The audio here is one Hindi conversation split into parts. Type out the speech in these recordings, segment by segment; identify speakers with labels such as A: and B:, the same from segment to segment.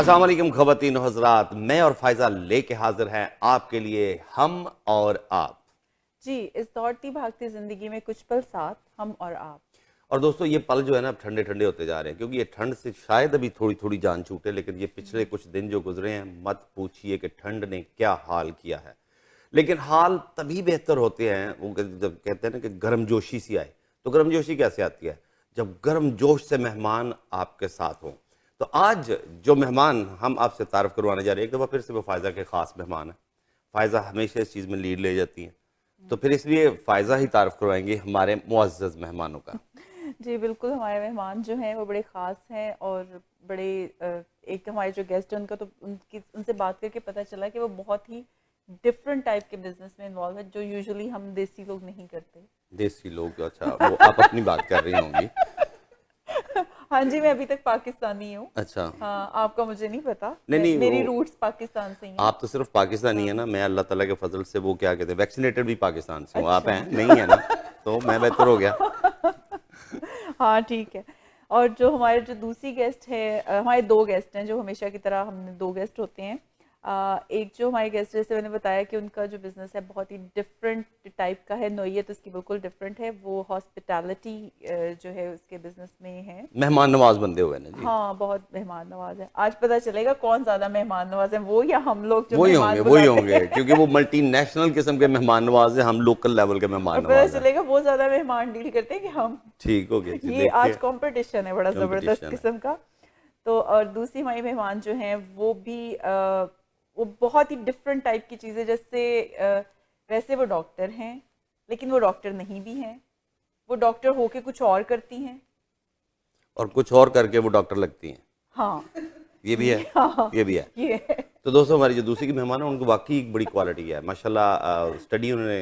A: अस्सलाम वालेकुम ख़वातीन हज़रात, मैं और फ़ायज़ा लेके हाजिर हैं आपके लिए हम और आप।
B: जी, इस दौड़ती भागती जिंदगी में कुछ पल साथ हम और आप।
A: और दोस्तों ये पल जो है ना अब ठंडे ठंडे होते जा रहे हैं, क्योंकि ये ठंड से शायद अभी थोड़ी थोड़ी जान छूटे, लेकिन ये पिछले कुछ दिन जो गुजरे हैं मत पूछिए कि ठंड ने क्या हाल किया है। लेकिन हाल तभी बेहतर होते हैं वो जब कहते हैं ना कि गर्मजोशी सी आए। तो गर्मजोशी कैसे आती है? जब गर्मजोश से मेहमान आपके साथ हों। तो आज जो मेहमान हम आपसे तारफ़ करवाने जा रहे हैं, एक दफ़ा फिर से वो फ़ायज़ा के ख़ास मेहमान हैं। फ़ायज़ा हमेशा इस चीज़ में लीड ले जाती हैं, तो फिर इसलिए फ़ायज़ा ही तारफ़ करवाएंगी हमारे मुअज़्ज़ज़ मेहमानों का।
B: जी बिल्कुल, हमारे मेहमान जो हैं वो बड़े ख़ास हैं और बड़े एक हमारे जो गेस्ट हैं उनका तो उनसे बात करके पता चला कि वो बहुत ही डिफरेंट टाइप के बिजनेस में इन्वॉल्व है जो यूजुअली हम देसी लोग नहीं करते।
A: देसी लोग, अच्छा वो आप अपनी बात कर रही होंगी।
B: हाँ जी, मैं अभी तक पाकिस्तानी हूँ।
A: अच्छा।
B: हाँ, आपका मुझे नहीं पता,
A: नहीं नहीं,
B: मेरी
A: वो
B: रूट्स पाकिस्तान से ही हैं।
A: आप तो सिर्फ पाकिस्तानी है
B: हाँ।
A: ना, मैं अल्लाह ताला के फजल से वो क्या कहते हैं वैक्सीनेटेड भी पाकिस्तान से हूँ। आप
B: अच्छा।
A: हैं नहीं है ना, तो मैं बेहतर हो गया।
B: हाँ ठीक है। और जो हमारे जो दूसरी गेस्ट है, हमारे दो गेस्ट हैं जो हमेशा की तरह हमने दो गेस्ट होते हैं। एक जो हमारे गेस्ट जैसे मैंने बताया कि उनका जो बिज़नेस है बहुत ही डिफरेंट टाइप का है, नोयत उसकी बिल्कुल डिफरेंट है। वो हॉस्पिटैलिटी जो है उसके बिज़नेस में है।
A: मेहमान नवाज बंदे हुए ना जी।
B: हाँ, बहुत मेहमान नवाज है। आज पता चलेगा कौन ज़्यादा मेहमान नवाज है, वो या हम लोग जो मेहमान
A: वही
B: बुलाते
A: होंगे,
B: हैं।
A: क्योंकि वो मल्टीनेशनल किस्म के मेहमान नवाज हैं, हम लोकल लेवल के
B: और
A: मेहमान
B: पता
A: नवाज हैं।
B: चलेगा वो ज़्यादा मेहमान डील करते हैं कि हम।
A: ठीक हो गया जी,
B: ये आज
A: देखिए
B: कंपटीशन है बड़ा ज़बरदस्त
A: कंपटीशन है।
B: किस्म का। तो और दूसरी हमारी मेहमान जो हैं वो भी वो बहुत ही डिफरेंट टाइप की चीज़ें, जैसे वैसे वो डॉक्टर हैं लेकिन वो डॉक्टर नहीं भी हैं। वो डॉक्टर होके कुछ और करती हैं।
A: और कुछ और करके वो डॉक्टर लगती हैं।
B: हाँ
A: ये भी है,
B: ये हाँ
A: ये भी है।
B: ये है।
A: तो दोस्तों हमारी जो दूसरी की मेहमान है उनको वाकई एक बड़ी क्वालिटी है माशाल्लाह। स्टडी उन्होंने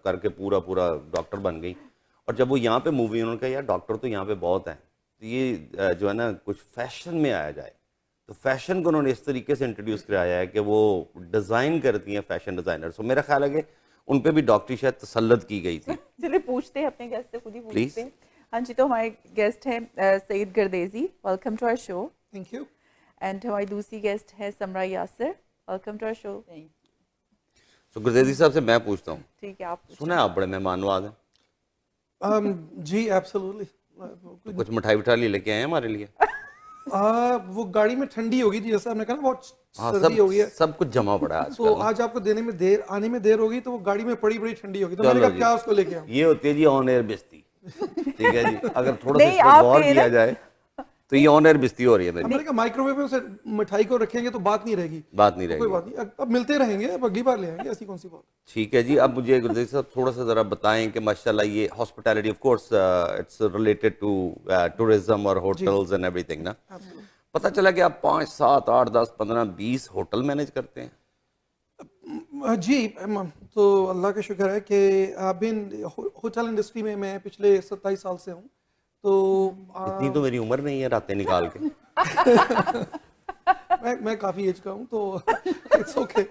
A: करके पूरा पूरा डॉक्टर बन गई। और जब वो यहाँ पे मूवी उन्होंने कहा यार डॉक्टर तो यहाँ पे बहुत हैं, तो ये जो है ना कुछ फैशन में आया जाए। तो फैशन को उन्होंने इस तरीके से इंट्रोड्यूस कराया है कि वो डिज़ाइन करती हैं, फैशन डिज़ाइनर। सो मेरा ख्याल है कि उन पर भी डॉक्टरी शायद तसल्लत की गई थी।
B: चलिए पूछते हैं अपने गेस्ट से, खुद ही
A: प्लीज़।
B: पूछते हैं। हाँ जी, तो हमारे गेस्ट हैं Syed Gardezi, welcome to our show.
C: Thank you.
B: And हमारी दूसरी गेस्ट है Samra Yasir, welcome to our show.
A: तो गुरजेजी साहब से मैं पूछता हूँ,
B: ठीक है, आप
A: सुना है आप बड़े मेहमान नवाज हैं,
C: जी एब्सोल्युटली।
A: तो कुछ मिठाई विठाई लेके आए हैं हमारे लिए?
C: वो गाड़ी में ठंडी होगी थी, जैसे आपने कहा ना बहुत
A: हाँ,
C: सर्दी
A: सब
C: हो गई है,
A: सब कुछ जमा पड़ा है
C: तो
A: आजकल ना।
C: आज आपको देने में देर, आने में देर होगी, तो वो गाड़ी में पड़ी बड़ी ठंडी होगी, तो मैंने
A: चलो
C: कहा
A: जी,
C: क्या उसको लेके आऊं।
A: ये होती है जी ऑन एयर बेइज्जती। ठीक है जी, अगर थोड़ा सा इस
B: नहीं,
A: पर
B: आप
A: गौर
B: कहे
A: किया
B: ना।
A: जाए तो ये ऑन एयर बेइज्जती हो रही है
C: अब
A: मेरी।
C: मैंने कहा माइक्रोवेव में उसे मिठाई को रखेंगे तो बात नहीं रहेगी,
A: बात नहीं
C: तो कोई
A: रहेगी।
C: बात नहीं, अब मिलते रहेंगे, अब अगली बार ले आएंगे, ऐसी कौन सी बात।
A: ठीक है जी, अब मुझे गुरजेज साहब थोड़ा सा ज़रा बताएं कि माशाल्लाह ये hospitality of course it's related to tourism और
C: जी
A: होटल्स एंड एवरीथिंग ना।
C: एब्सोल्युटली।
A: पता चला कि आप 5 7 8 10 15 20 होटल मैनेज करते हैं।
C: जी तो अल्लाह का शुक्र है कि बिन होटल इंडस्ट्री में मैं पिछले 27 साल से हूँ, तो
A: इतनी तो मेरी उम्र नहीं है रातें निकाल के।
C: मैं काफ़ी एज का हूँ, तो इट्स ओके।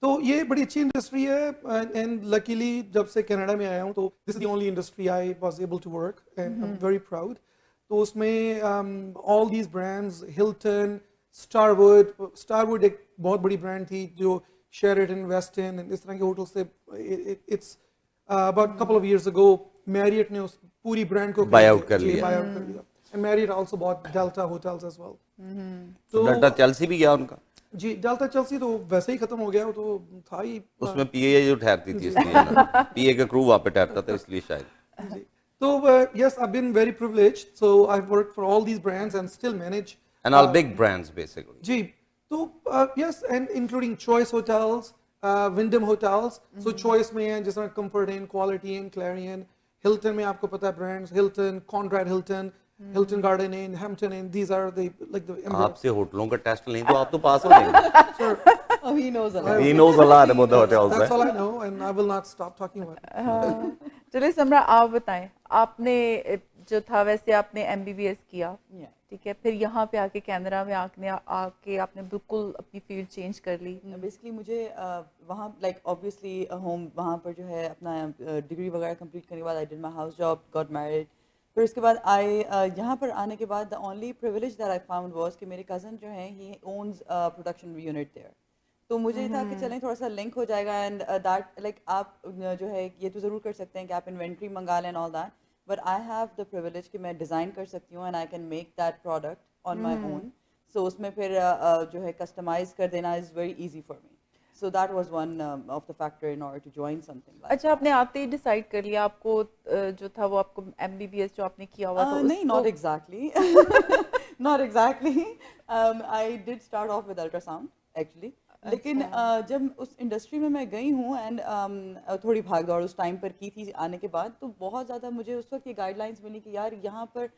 C: तो ये बड़ी अच्छी इंडस्ट्री है, एंड लकीली जब से कनाडा में आया हूँ तो this is the only industry I was able to work, and I am very proud. तो उसमें all these brands, Hilton, Starwood एक बहुत बड़ी ब्रांड थी जो शेरेटन, वेस्टन इस तरह के होटल से, it's about couple of years ago Marriott ने उस पूरी ब्रांड को
A: बाय आउट कर
C: जी
A: लिया।
C: बाय आउट कर लिया, and Marriott also bought Delta hotels as well.
A: तो डेल्टा चेल्सी भी गया उनका,
C: जी डेल्टा चेल्सी तो वैसे ही खत्म हो गया, वो तो था ही।
A: उसमें पीए जो ठहरती थी इसलिए ना, पीए का क्रू वहाँ पे ठहरता था इसलिए शायद।
C: जी तो yes, I've been very privileged, so I've worked for all these brands and still manage
A: and all big brands basically.
C: जी तो yes, and including choice hotels, Wyndham hotels, so choice में है जिसमें comfort inn, quality inn, Clarion, Hilton में आपको पता है brands, Hilton, Conrad Hilton, Hilton Garden Inn, Hampton Inn, these are the like the emblem.
A: आपसे होटलों का टेस्ट नहीं तो आप तो पास हो जाएंगे।
C: Sir,
B: he knows a lot.
A: He knows a lot about the hotels,
C: that's
A: right?
C: all I know, and I will not stop talking about it.
B: हाँ, चलिए समरा आप बताएं, आपने जो था वैसे आपने एमबीबीएस किया, ठीक है, फिर यहाँ पे आके कनाडा में आके आपने बिल्कुल अपनी फील्ड चेंज कर ली।
D: बेसिकली मुझे वहाँ लाइक ऑब्वियसली होम वहाँ पर जो है अपना डिग्री वगैरह कंप्लीट करने के बाद आई did my house job, got married, फिर उसके बाद आई यहाँ पर आने के बाद the only privilege that I found was कि मेरे कज़न जो हैं ही ओन्स प्रोडक्शन यूनिट देयर, तो मुझे ये था कि चलें थोड़ा सा लिंक हो जाएगा एंड दैट लाइक आप जो है ये तो ज़रूर कर सकते हैं कि आप इन्वेंट्री मंगा लें all that, but I have the privilege कि मैं डिज़ाइन कर सकती हूँ and I can make that product on my own, so उसमें फिर जो है कस्टमाइज कर देना is very easy for me, so that was one of the factor in order to join something like
B: अच्छा, आपने आते ही डिसाइड कर लिया आपको जो था वो आपको MBBS जो आपने किया हुआ था
D: नहीं, not exactly not exactly I did start off with ultrasound actually, लेकिन जब उस इंडस्ट्री में मैं गई हूँ एंड थोड़ी भाग दौड़ उस टाइम पर की थी आने के बाद, तो बहुत ज़्यादा मुझे उस वक्त ये गाइडलाइंस मिली कि यार यहाँ पर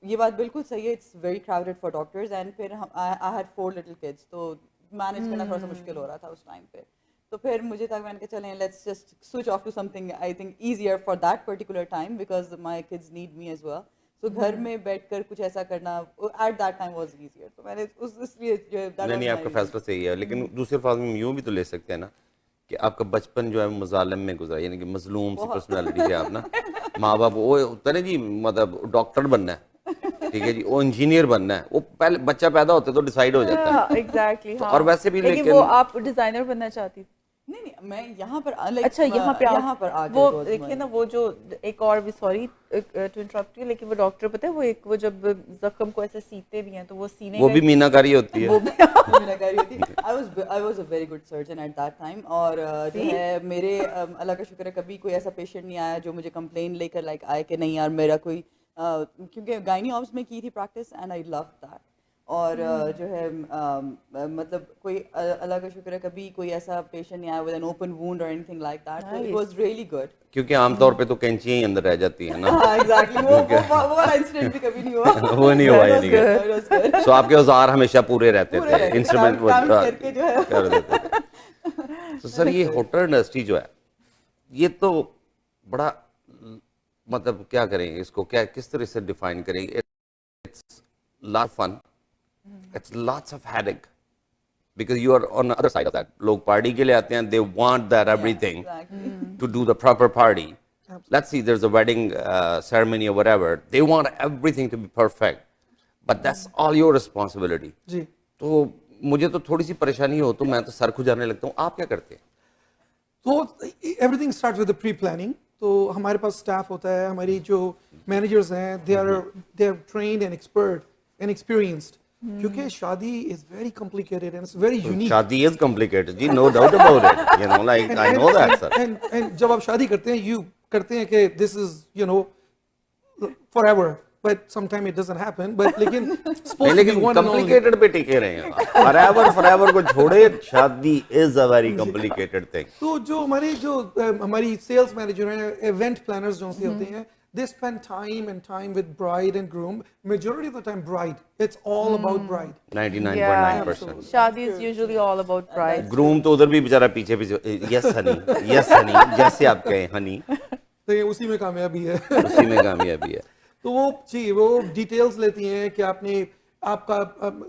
D: ये बात बिल्कुल सही है, it's very crowded for doctors, and फिर आई हैड 4 लिटिल किड्स, तो मैनेज करना थोड़ा सा मुश्किल हो रहा था उस टाइम पे, तो फिर मुझे था मैंने कहा चलें let's just switch off to something I think easier for that particular time because my kids need me as well, so घर में बैठकर कुछ ऐसा करना at that time was easier, तो मैंने उस इसलिए जो
A: नहीं, आपका फैसला सही है, लेकिन दूसरे अल्फाज में यूँ भी तो ले सकते हैं ना कि आपका बचपन जो है मुजालिम में गुजरा, यानी कि मजलूम सी पर्सनालिटी है आप ना, माँ बाप वो होता है जी, मतलब डॉक्टर बनना है, ठीक है जी, वो इंजीनियर बनना है, वो पहले बच्चा पैदा होते तो डिसाइड हो जाता है
B: एग्जैक्टली, हाँ,
A: और वैसे भी
B: लेकिन वो आप डिजाइनर बनना चाहती थी?
D: नहीं, मैं यहाँ पर like,
B: अच्छा, यहाँ पर
D: आके
B: वो देखिए ना, वो जो एक और भी, सॉरी टू इंटरप्ट यू, लेकिन वो डॉक्टर पता है वो जब जख्म को ऐसे सीते भी हैं तो वो सीने
A: वो भी मीनाकारी होती है,
D: मीनाकारी होती है। I was a very good surgeon at that time, और जो है मेरे अल्लाह का शुक्र है कभी कोई ऐसा पेशेंट नहीं आया जो मुझे कंप्लेन लेकर लाइक आए कि नहीं यार मेरा कोई क्योंकि गायनी ऑब्स में की थी practice and I love that, और जो है मतलब कोई अल्लाह का शुक्र है कभी कोई ऐसा पेशेंट नहीं आया विद एन ओपन वुंड और anything like that, so it was really good,
A: क्योंकि आमतौर पे तो कैंचियां ही अंदर रह जाती है ना।
D: हाँ एग्जैक्टली, वो वाला इंसिडेंट भी कभी नहीं हुआ
A: वो नहीं हुआ, यानी कि सो आपके औजार हमेशा पूरे रहते थे, इंस्ट्रूमेंट
D: करके जो है
A: कर देते थे। तो सर ये होटल इंडस्ट्री जो है ये तो बड़ा, मतलब क्या करेंगे इसको, क्या किस तरह से डिफाइन करेंगे? It's lot fun, it's lots of headache because you are on other side of that, लोग पार्टी के लिए आते हैं, they want that everything to do the proper party. Let's see, there's a wedding ceremony or whatever. They want everything to be perfect, but that's all your responsibility.
C: जी,
A: तो मुझे तो थोड़ी सी परेशानी हो तो मैं तो सर खुजाने लगता हूँ। आप क्या करते हैं?
C: तो everything start with the pre planning. तो हमारे पास स्टाफ होता है, हमारी जो मैनेजर्स हैं they are trained and expert and experienced, क्योंकि शादी is very complicated and it's very unique.
A: शादी इज कॉम्प्लिकेटेड जी, no doubt about it, you know, like I know that sir.
C: And जब आप शादी करते हैं यू करते हैं कि this is you know forever, but sometime it doesn't happen, but लेकिन
A: कॉम्प्लिकेटेड पे टिके रहे हैं फॉरएवर को छोड़े, शादी is a very complicated thing.
C: तो जो हमारी सेल्स मैनेजर हैं, इवेंट प्लानर्स जो होते हैं, they spend time with bride and groom. Majority of the time bride, it's all about bride.
A: 99.9%.
B: शादी is usually all about bride.
A: Groom तो उधर भी बेचारा पीछे यस हनी, जैसे आप कहें हनी,
C: तो ये उसी में कामयाबी है।
A: उसी में कामयाबी है।
C: तो वो डिटेल्स लेती हैं कि आपका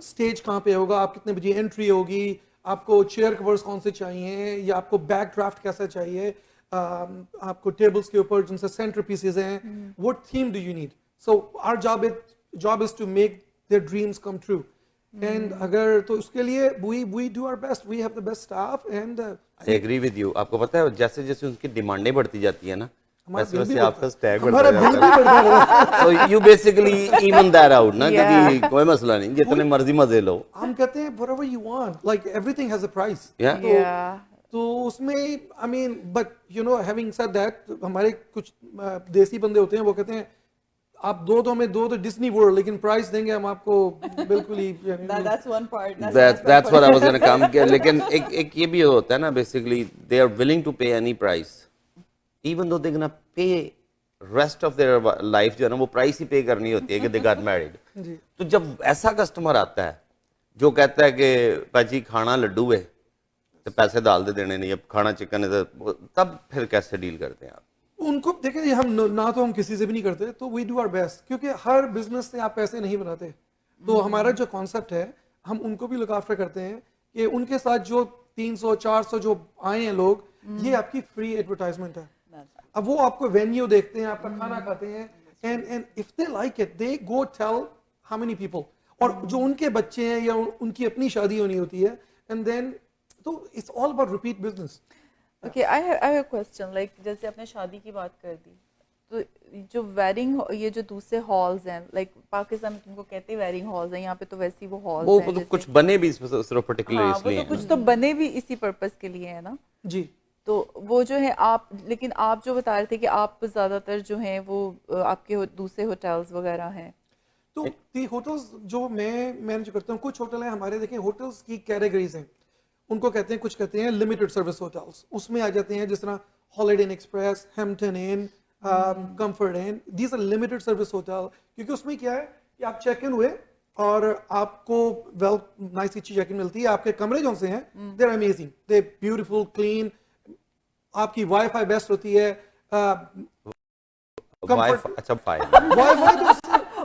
C: स्टेज कहाँ पे होगा, आप कितने बजे एंट्री होगी, आपको चेयर कवर्स कौन से चाहिए, या आपको बैक ड्राफ्ट कैसा चाहिए, आपको टेबल्स के ऊपर जिनसे सेंटर पीसेस हैं, what theme do you need. So our job is to make their dreams come true, and अगर तो उसके लिए we do our best, we have the best staff and I
A: agree with you. आपको पता है जैसे जैसे उनकी डिमांडें बढ़ती जाती है ना, वैसे वैसे आपका स्टैग बढ़ता जाता है। So you basically even that out ना, कि कोई मसला नहीं, जितने मर्जी मजे लो।
C: हम कहते हैं whatever you want, like everything has a price. तो उसमें I mean, but you know having said that, हमारे कुछ देसी बंदे होते हैं, वो कहते हैं आप दो तो हमें दो तो डिज्नी वर्ल्ड, लेकिन प्राइस देंगे हम आपको बिल्कुल ही।
D: that's one part,
A: that's what I was going to come किया। लेकिन एक ये भी होता है ना, basically they are willing to pay any price even though they gonna pay rest of their life, जो है ना वो प्राइस ही पे करनी होती है कि दे गॉट मैरिड। तो जब ऐसा कस्टमर आता है जो कहता है कि पाजी खाना लड्डू है तो पैसे डाल दे देने नहीं, अब खाना चिकन है, तो तब फिर कैसे डील करते हैं आप?
C: उनको देखें, हम ना तो हम किसी से भी नहीं करते, तो वी डू आवर बेस्ट, क्योंकि हर बिजनेस से आप पैसे नहीं बनाते। तो हमारा जो कॉन्सेप्ट है, हम उनको भी लुक आफ्टर करते हैं कि उनके साथ जो 300-400 जो आए हैं लोग, ये आपकी फ्री एडवर्टाइजमेंट है। अब वो आपको वेन्यू देखते हैं, आपका खाना खाते हैं, and if they like it, they go tell how many people. और जो उनके बच्चे हैं या उनकी अपनी शादी होनी होती है, and then so it's all about repeat business.
B: Okay, I have a question. Like जैसे आपने शादी की बात कर दी, तो जो वेडिंग, ये जो दूसरे हॉल्स हैं, लाइक पाकिस्तान में तुमको कहते हैं वेडिंग हॉल्स हैं, यहाँ पे तो वैसे ही वो हॉल्स
A: वो
B: हैं
A: तो कुछ बने भी सिर्फ पर्टिकुलर
B: हाँ, वो
A: इसलिए
B: तो कुछ तो बने भी इसी पर्पस के लिए है ना।
C: जी।
B: तो वो जो है आप, लेकिन आप जो बता रहे थे कि आप ज़्यादातर जो हैं वो आपके दूसरे होटल्स वगैरह हैं।
C: तो दी होटल्स जो मैं मैनेज करता हूँ, कुछ होटल हैं हमारे, देखें होटल्स की कैटेगरीज हैं, उनको कहते हैं, कुछ कहते हैं लिमिटेड सर्विस होटल्स, उसमें आ जाते हैं जिस तरह Holiday Inn Express, Hampton Inn, Comfort Inn, these are limited service hotel. क्योंकि उसमें क्या है कि आप चेक इन हुए और आपको वेल नाइस अच्छी चेक इन मिलती है, आपके कमरे जो से हैं they are amazing, they beautiful clean, आपकी वाईफाई बेस्ट होती है,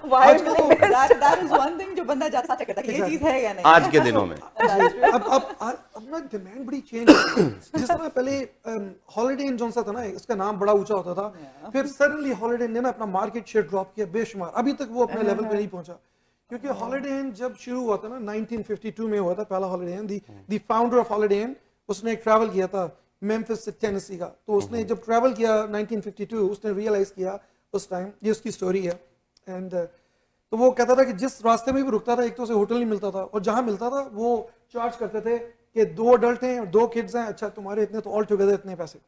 A: वाईफाई
C: तो
D: that is one thing जो बंदा जाता चेक करता है कि ये चीज है या नहीं
A: आज के दिनों में।
C: अब ना डिमांड बड़ी चेंज है। जिस तरह पहले हॉलिडे इन जो सा था ना, इसका नाम बड़ा ऊंचा होता था, फिर सडनली हॉलिडे इन ने ना अपना मार्केट शेयर ड्रॉप किया बेशुमार, अभी तक वो अपने लेवल पे नहीं पहुंचा। क्योंकि हॉलिडे इन जब शुरू हुआ था ना 1952 में हुआ था पहला Holiday Inn, the founder of Holiday Inn, उसने एक ट्रैवल किया था मेम्फिस से टेनेसी का, तो उसने जब ट्रैवल किया 1952 उसने रियलाइज किया उस टाइम, ये उसकी स्टोरी है, एंड तो वो कहता था कि जिस रास्ते में भी रुकता था, एक तो उसे होटल नहीं मिलता था, और जहां मिलता था वो चार्ज करते थे कि 2 अडल्ट हैं और 2 किड्स हैं, अच्छा तुम्हारे इतने, तो ऑल टुगेदर इतने पैसे।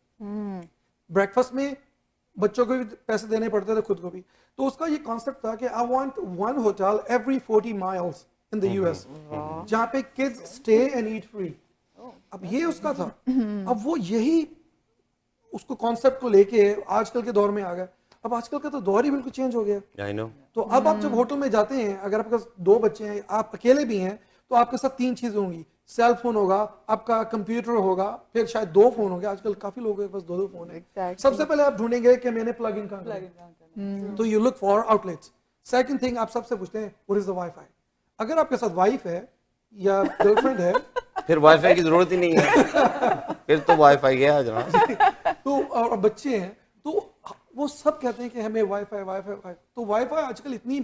C: ब्रेकफास्ट में बच्चों को भी पैसे देने पड़ते थे, खुद को भी। तो उसका ये कॉन्सेप्ट था कि I want one hotel every 40 miles in the US जहां पे kids stay and eat free. अब ये उसका था। अब वो यही उसको कॉन्सेप्ट को लेके आजकल के दौर में आ गया। अब आजकल का तो दौर ही बिल्कुल चेंज हो गया।
A: I know.
C: तो अब आप जब होटल में जाते हैं, अगर आपके पास 2 बच्चे हैं, आप अकेले भी हैं, तो आपके साथ 3 चीजें होंगी, सेल फोन होगा, आपका कंप्यूटर होगा, फिर शायद 2 फोन होंगे, आजकल काफी लोगों के पास 2-2 फोन है। सबसे पहले आप ढूंढेंगे कि मैंने प्लग इन कहाँ करना, तो you look for outlets. Second thing, आप सबसे पूछते हैं व्हाट इज द वाईफाई। अगर आपके साथ वाइफ है या गर्लफ्रेंड है
A: फिर वाईफाई की जरूरत ही नहीं है, फिर तो वाईफाई है जनाब।
C: तो और बच्चे हैं, तो वो सब कहते हैं कि हमें वाईफाई। तो वाईफाई आजकल इतनी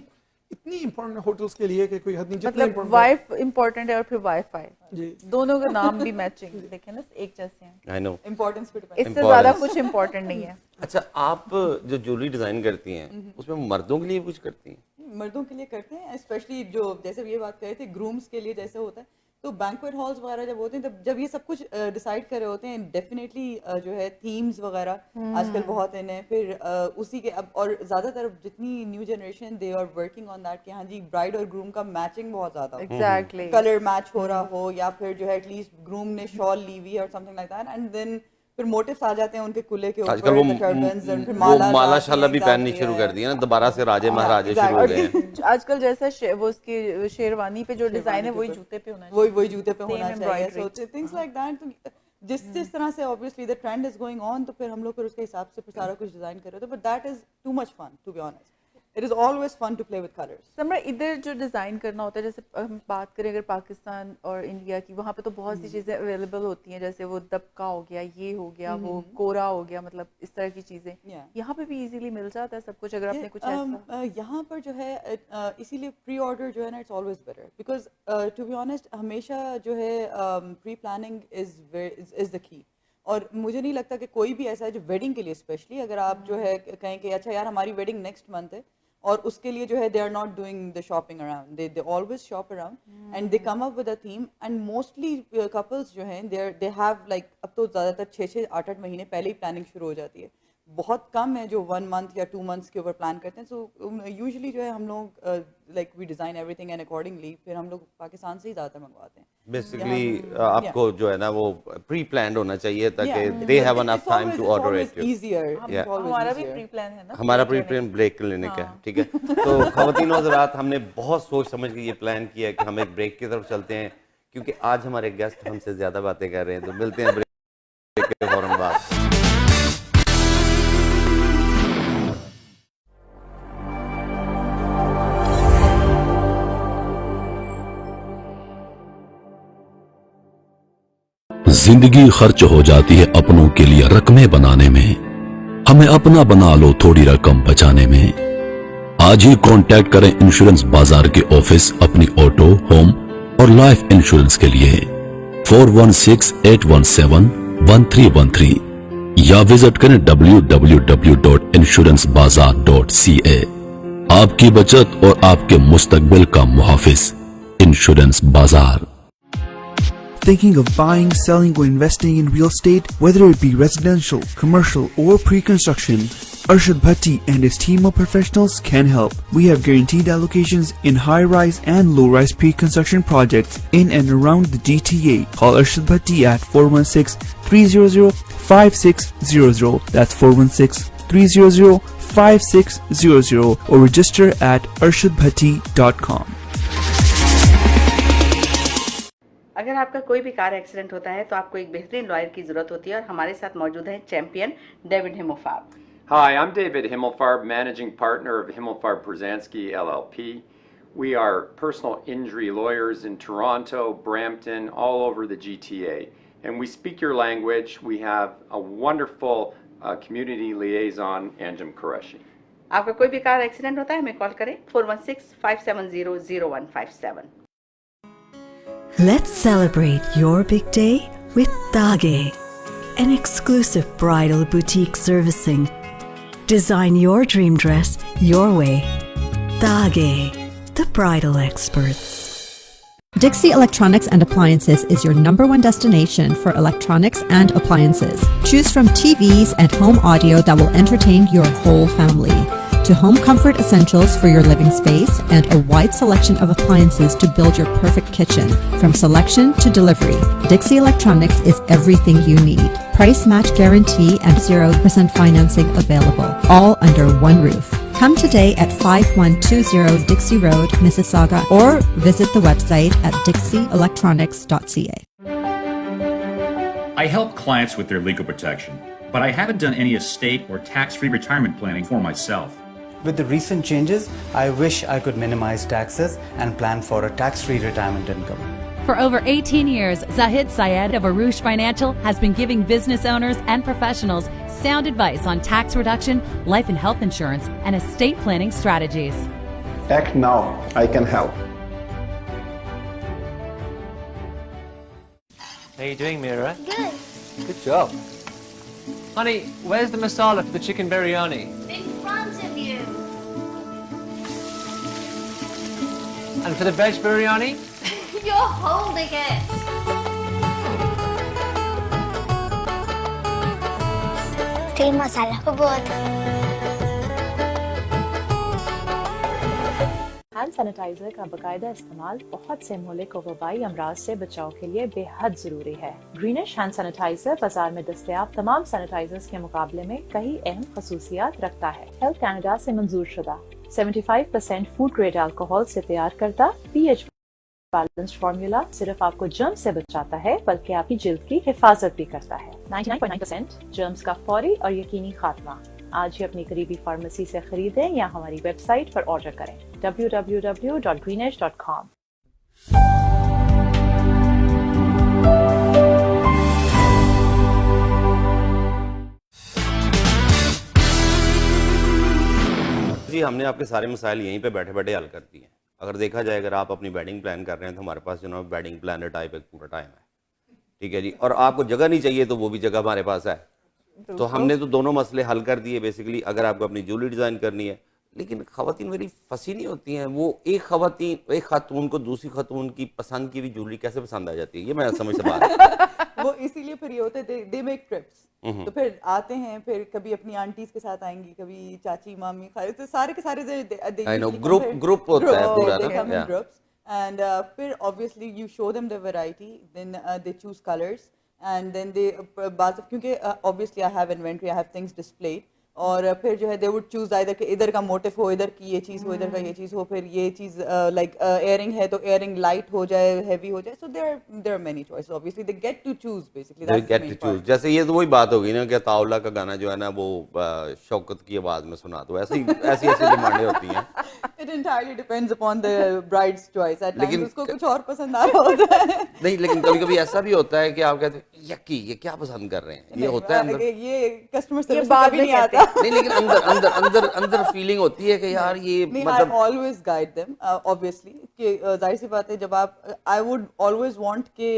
C: इंपॉर्टेंट है होटल्स के लिए कि कोई हद नहीं।
B: मतलब वाइफ इंपॉर्टेंट है और फिर वाईफाई,
C: जी,
B: दोनों का नाम भी मैचिंग, देखें ना, एक जैसे हैं।
A: आई नो,
D: इंपॉर्टेंस पे डिपेंड।
B: इससे ज्यादा कुछ इंपॉर्टेंट नहीं है।
A: अच्छा, आप जो ज्वेलरी डिजाइन करती हैं उसमें मर्दों के लिए कुछ करती हैं?
D: मर्दों के लिए करते हैं, स्पेशली जो जैसे ये बात कर रहे थे ग्रूम्स के लिए जैसे होता है, तो बैंक्वेट हॉल्स वगैरह जब होते हैं, तब जब ये सब कुछ डिसाइड कर रहे होते हैं, डेफिनेटली जो है थीम्स वगैरह आजकल बहुत इन है, फिर उसी के अब और ज़्यादातर जितनी new generation they are working on that कि हाँ जी ब्राइड और ग्रूम का मैचिंग बहुत ज़्यादा हो,
B: एग्जैक्टली
D: कलर मैच हो रहा हो, या फिर जो है एटलीस्ट ग्रूम ने शॉल ली हुई है और something like that, and then फिर मोटिव्स आ जाते हैं उनके कुल्ले के ऊपर,
A: आजकल वो माला शाला भी पहननी शुरू कर दी है ना, दोबारा से राजे महाराजे शुरू हो गए हैं।
B: आजकल जैसा वो उसकी शेरवानी पे जो डिजाइन है वही जूते पे होना चाहिए,
D: वही जूते पे होना चाहिए,
B: embroidery.
D: So things like that. जिस तरह से obviously the trend is going on, तो फिर हम लोग फिर उसके हिसाब से फिर सारा कुछ डिजाइन कर रहे होते हैं, but that is too much fun to be honest. It is always fun to play with colours.
B: Samra, इधर जो डिज़ाइन करना होता है, जैसे हम बात करें अगर पाकिस्तान और इंडिया की, वहाँ पे तो बहुत सी चीज़ें अवेलेबल होती हैं, जैसे वो दबका हो गया, ये हो गया, वो कोरा हो गया, मतलब इस तरह की चीज़ें यहाँ पे भी इजीली मिल जाता है सब कुछ, अगर आपने कुछ ऐसा।
D: यहाँ पर जो है इसीलिए प्री ऑर्डर जो है ना, it's always better, because to be honest हमेशा जो है pre planning is the key. और मुझे नहीं लगता कि कोई भी ऐसा है जो वेडिंग के लिए स्पेशली, अगर आप जो है कहें कि अच्छा यार हमारी वेडिंग नेक्स्ट मंथ है, और उसके लिए जो है they are not doing the shopping around, they always shop around and they come up with a theme, and mostly couples जो हैं दे हैव लाइक, अब तो ज़्यादातर 6-6, 8-8 महीने पहले ही प्लानिंग शुरू हो जाती है। बहुत कम है जो 1 मंथ या 2 मंथ्स के ऊपर प्लान करते हैं। सो यूजुअली जो है हम लोग like we design everything and accordingly फिर हम लोग पाकिस्तान से ही ज़्यादातर मंगवाते हैं।
A: बेसिकली आपको जो है ना वो प्री प्लान्ड होना चाहिए ताकि they have enough time to order it.
B: हमारा भी प्री प्लान है ना,
A: हमारा प्री प्लान ब्रेक लेने का है, ठीक है। तो ख़वातीन हज़रात, हमने बहुत सोच समझ के ये प्लान किया कि हम एक ब्रेक की तरफ चलते हैं, क्योंकि आज हमारे गेस्ट हमसे ज़्यादा बातें कर रहे हैं। तो मिलते हैं ब्रेक के फौरन बाद।
E: जिंदगी खर्च हो जाती है अपनों के लिए रकमें बनाने में, हमें अपना बना लो थोड़ी रकम बचाने में। आज ही कांटेक्ट करें इंश्योरेंस बाजार के ऑफिस अपनी ऑटो, होम और लाइफ इंश्योरेंस के लिए 4168171313 या विजिट करें www.insurancebazar.ca। आपकी बचत और आपके मुस्तकबिल का मुहाफिज इंश्योरेंस बाजार।
F: Thinking of buying, selling, or investing in real estate, whether it be residential, commercial, or pre-construction, Arshad Bhatti and his team of professionals can help. We have guaranteed allocations in high-rise and low-rise pre-construction projects in and around the GTA. Call Arshad Bhatti at 416-300-5600. That's 416-300-5600 or register at arshadbhatti.com.
G: अगर आपका कोई भी कार एक्सीडेंट होता है तो आपको एक बेहतरीन लॉयर की ज़रूरत होती है और हमारे साथ मौजूद हैं champion David Himelfarb.
H: Hi, I'm David Himmelfarb, managing partner of Himmelfarb Brzezinski LLP. We are personal injury lawyers in Toronto, Brampton, all over the GTA. And we speak your language. We have a wonderful community liaison, Anjum Qureshi.
G: आपका कोई भी कार एक्सीडेंट होता है हमें कॉल करें 416-570-0157।
I: Let's celebrate your big day with Dage, an exclusive bridal boutique servicing. Design your dream dress your way. Dage, the bridal experts.
J: Dixie Electronics and Appliances is your #1 destination for electronics and appliances. Choose from TVs and home audio that will entertain your whole family, to home comfort essentials for your living space and a wide selection of appliances to build your perfect kitchen. From selection to delivery, Dixie Electronics is everything you need. Price match guarantee and 0% financing available, all under one roof. Come today at 5120 Dixie Road, Mississauga, or visit the website at dixieelectronics.ca.
K: I help clients with their legal protection, but I haven't done any estate or tax-free retirement planning for myself.
L: With the recent changes, I wish I could minimize taxes and plan for a tax-free retirement income.
M: For over 18 years, Zahid Syed of Arush Financial has been giving business owners and professionals sound advice on tax reduction, life and health insurance, and estate planning strategies.
N: Act now, I can help.
O: How you doing, Mira?
P: Good.
O: Good job. Honey, where's the masala for the chicken biryani?
P: In front of you.
O: And for the veg biryani?
P: You're holding it. तेल मसाला बहुत।
Q: हैंड सैनिटाइजर का बाकायदा इस्तेमाल बहुत से मौलिक और वबाई अमराज से बचाव के लिए बेहद जरूरी है। ग्रीनिश हैंड सैनिटाइजर बाजार में दस्तयाब तमाम सैनिटाइजर्स के मुकाबले में कई अहम खसूसियात रखता है। हेल्थ कैनेडा से मंजूर शुदा 75% फूड ग्रेड अल्कोहल से तैयार करता pH बैलेंस्ड फार्मूला सिर्फ आपको जर्म से बचाता है बल्कि आपकी जिल्द की हिफाजत भी करता है। 99.9% जर्म्स का फौरी और यकीनी खात्मा। आज ही अपनी करीबी फार्मेसी से खरीदें या हमारी वेबसाइट पर ऑर्डर करें www.greenish.com।
A: जी हमने आपके सारे मसाइल यहीं पे बैठे बैठे हल कर दिए हैं। अगर देखा जाए अगर आप अपनी वेडिंग प्लान कर रहे हैं तो हमारे पास जो ना वेडिंग प्लानर टाइप एक पूरा टाइम है, ठीक है जी। और आपको जगह नहीं चाहिए तो वो भी जगह हमारे पास है। तो हमने तो दोनों मसले हल कर दिए बेसिकली। अगर आपको अपनी ज्वेलरी डिज़ाइन करनी है, लेकिन ख़वातीन मेरी फंसी नहीं होती हैं, वो एक खातून को दूसरी खातून की पसंद की भी ज्वेलरी कैसे पसंद आ जाती है, ये मैं समझ से बाहर है।
D: वो इसीलिए फिर ये होते हैं दे मेक ट्रिप्स, तो फिर आते हैं, फिर कभी अपनी आंटीज के साथ आएंगी, कभी चाची मामी खाली, तो सारे के सारे
A: ग्रुप होता है पूरा ना।
D: एंड फिर obviously you show them the variety, then they choose colours and then they क्योंकि obviously I have inventory, I have things displayed, और फिर जो है दे वुड चूज आइदर कि इधर का मोटिव हो, इधर की ये चीज़ हो, इधर का ये चीज़ हो, फिर ये चीज़ लाइक एयरिंग है तो एयरिंग लाइट हो जाए, हैवी हो जाए, so there are many choices. Obviously they get to choose basically,
A: they get to choose. जैसे ये तो वही बात होगी ना कि ताउला का गाना जो है ना वो शौकत की आवाज़ में सुना दो, ऐसी डिमांडें होती हैं।
D: It entirely depends upon the bride's choice. At times
A: लेकिन
D: उसको कुछ और पसंद आ रहा होता है.
A: नहीं, लेकिन कभी-कभी ऐसा भी होता है कि आप कहते हैं यक्की ये क्या पसंद कर रहे हैं, ये होता है अंदर,
D: ये कस्टमर
B: ये
D: सर्विस
B: बाद
D: कभी
B: में
D: नहीं
B: कहते
D: आता.
A: नहीं लेकिन अंदर अंदर अंदर अंदर फीलिंग होती है कि यार ये
D: नहीं,
A: मतलब
D: I always guide them, obviously कि जाहिर सी बात है जब आप I would always want कि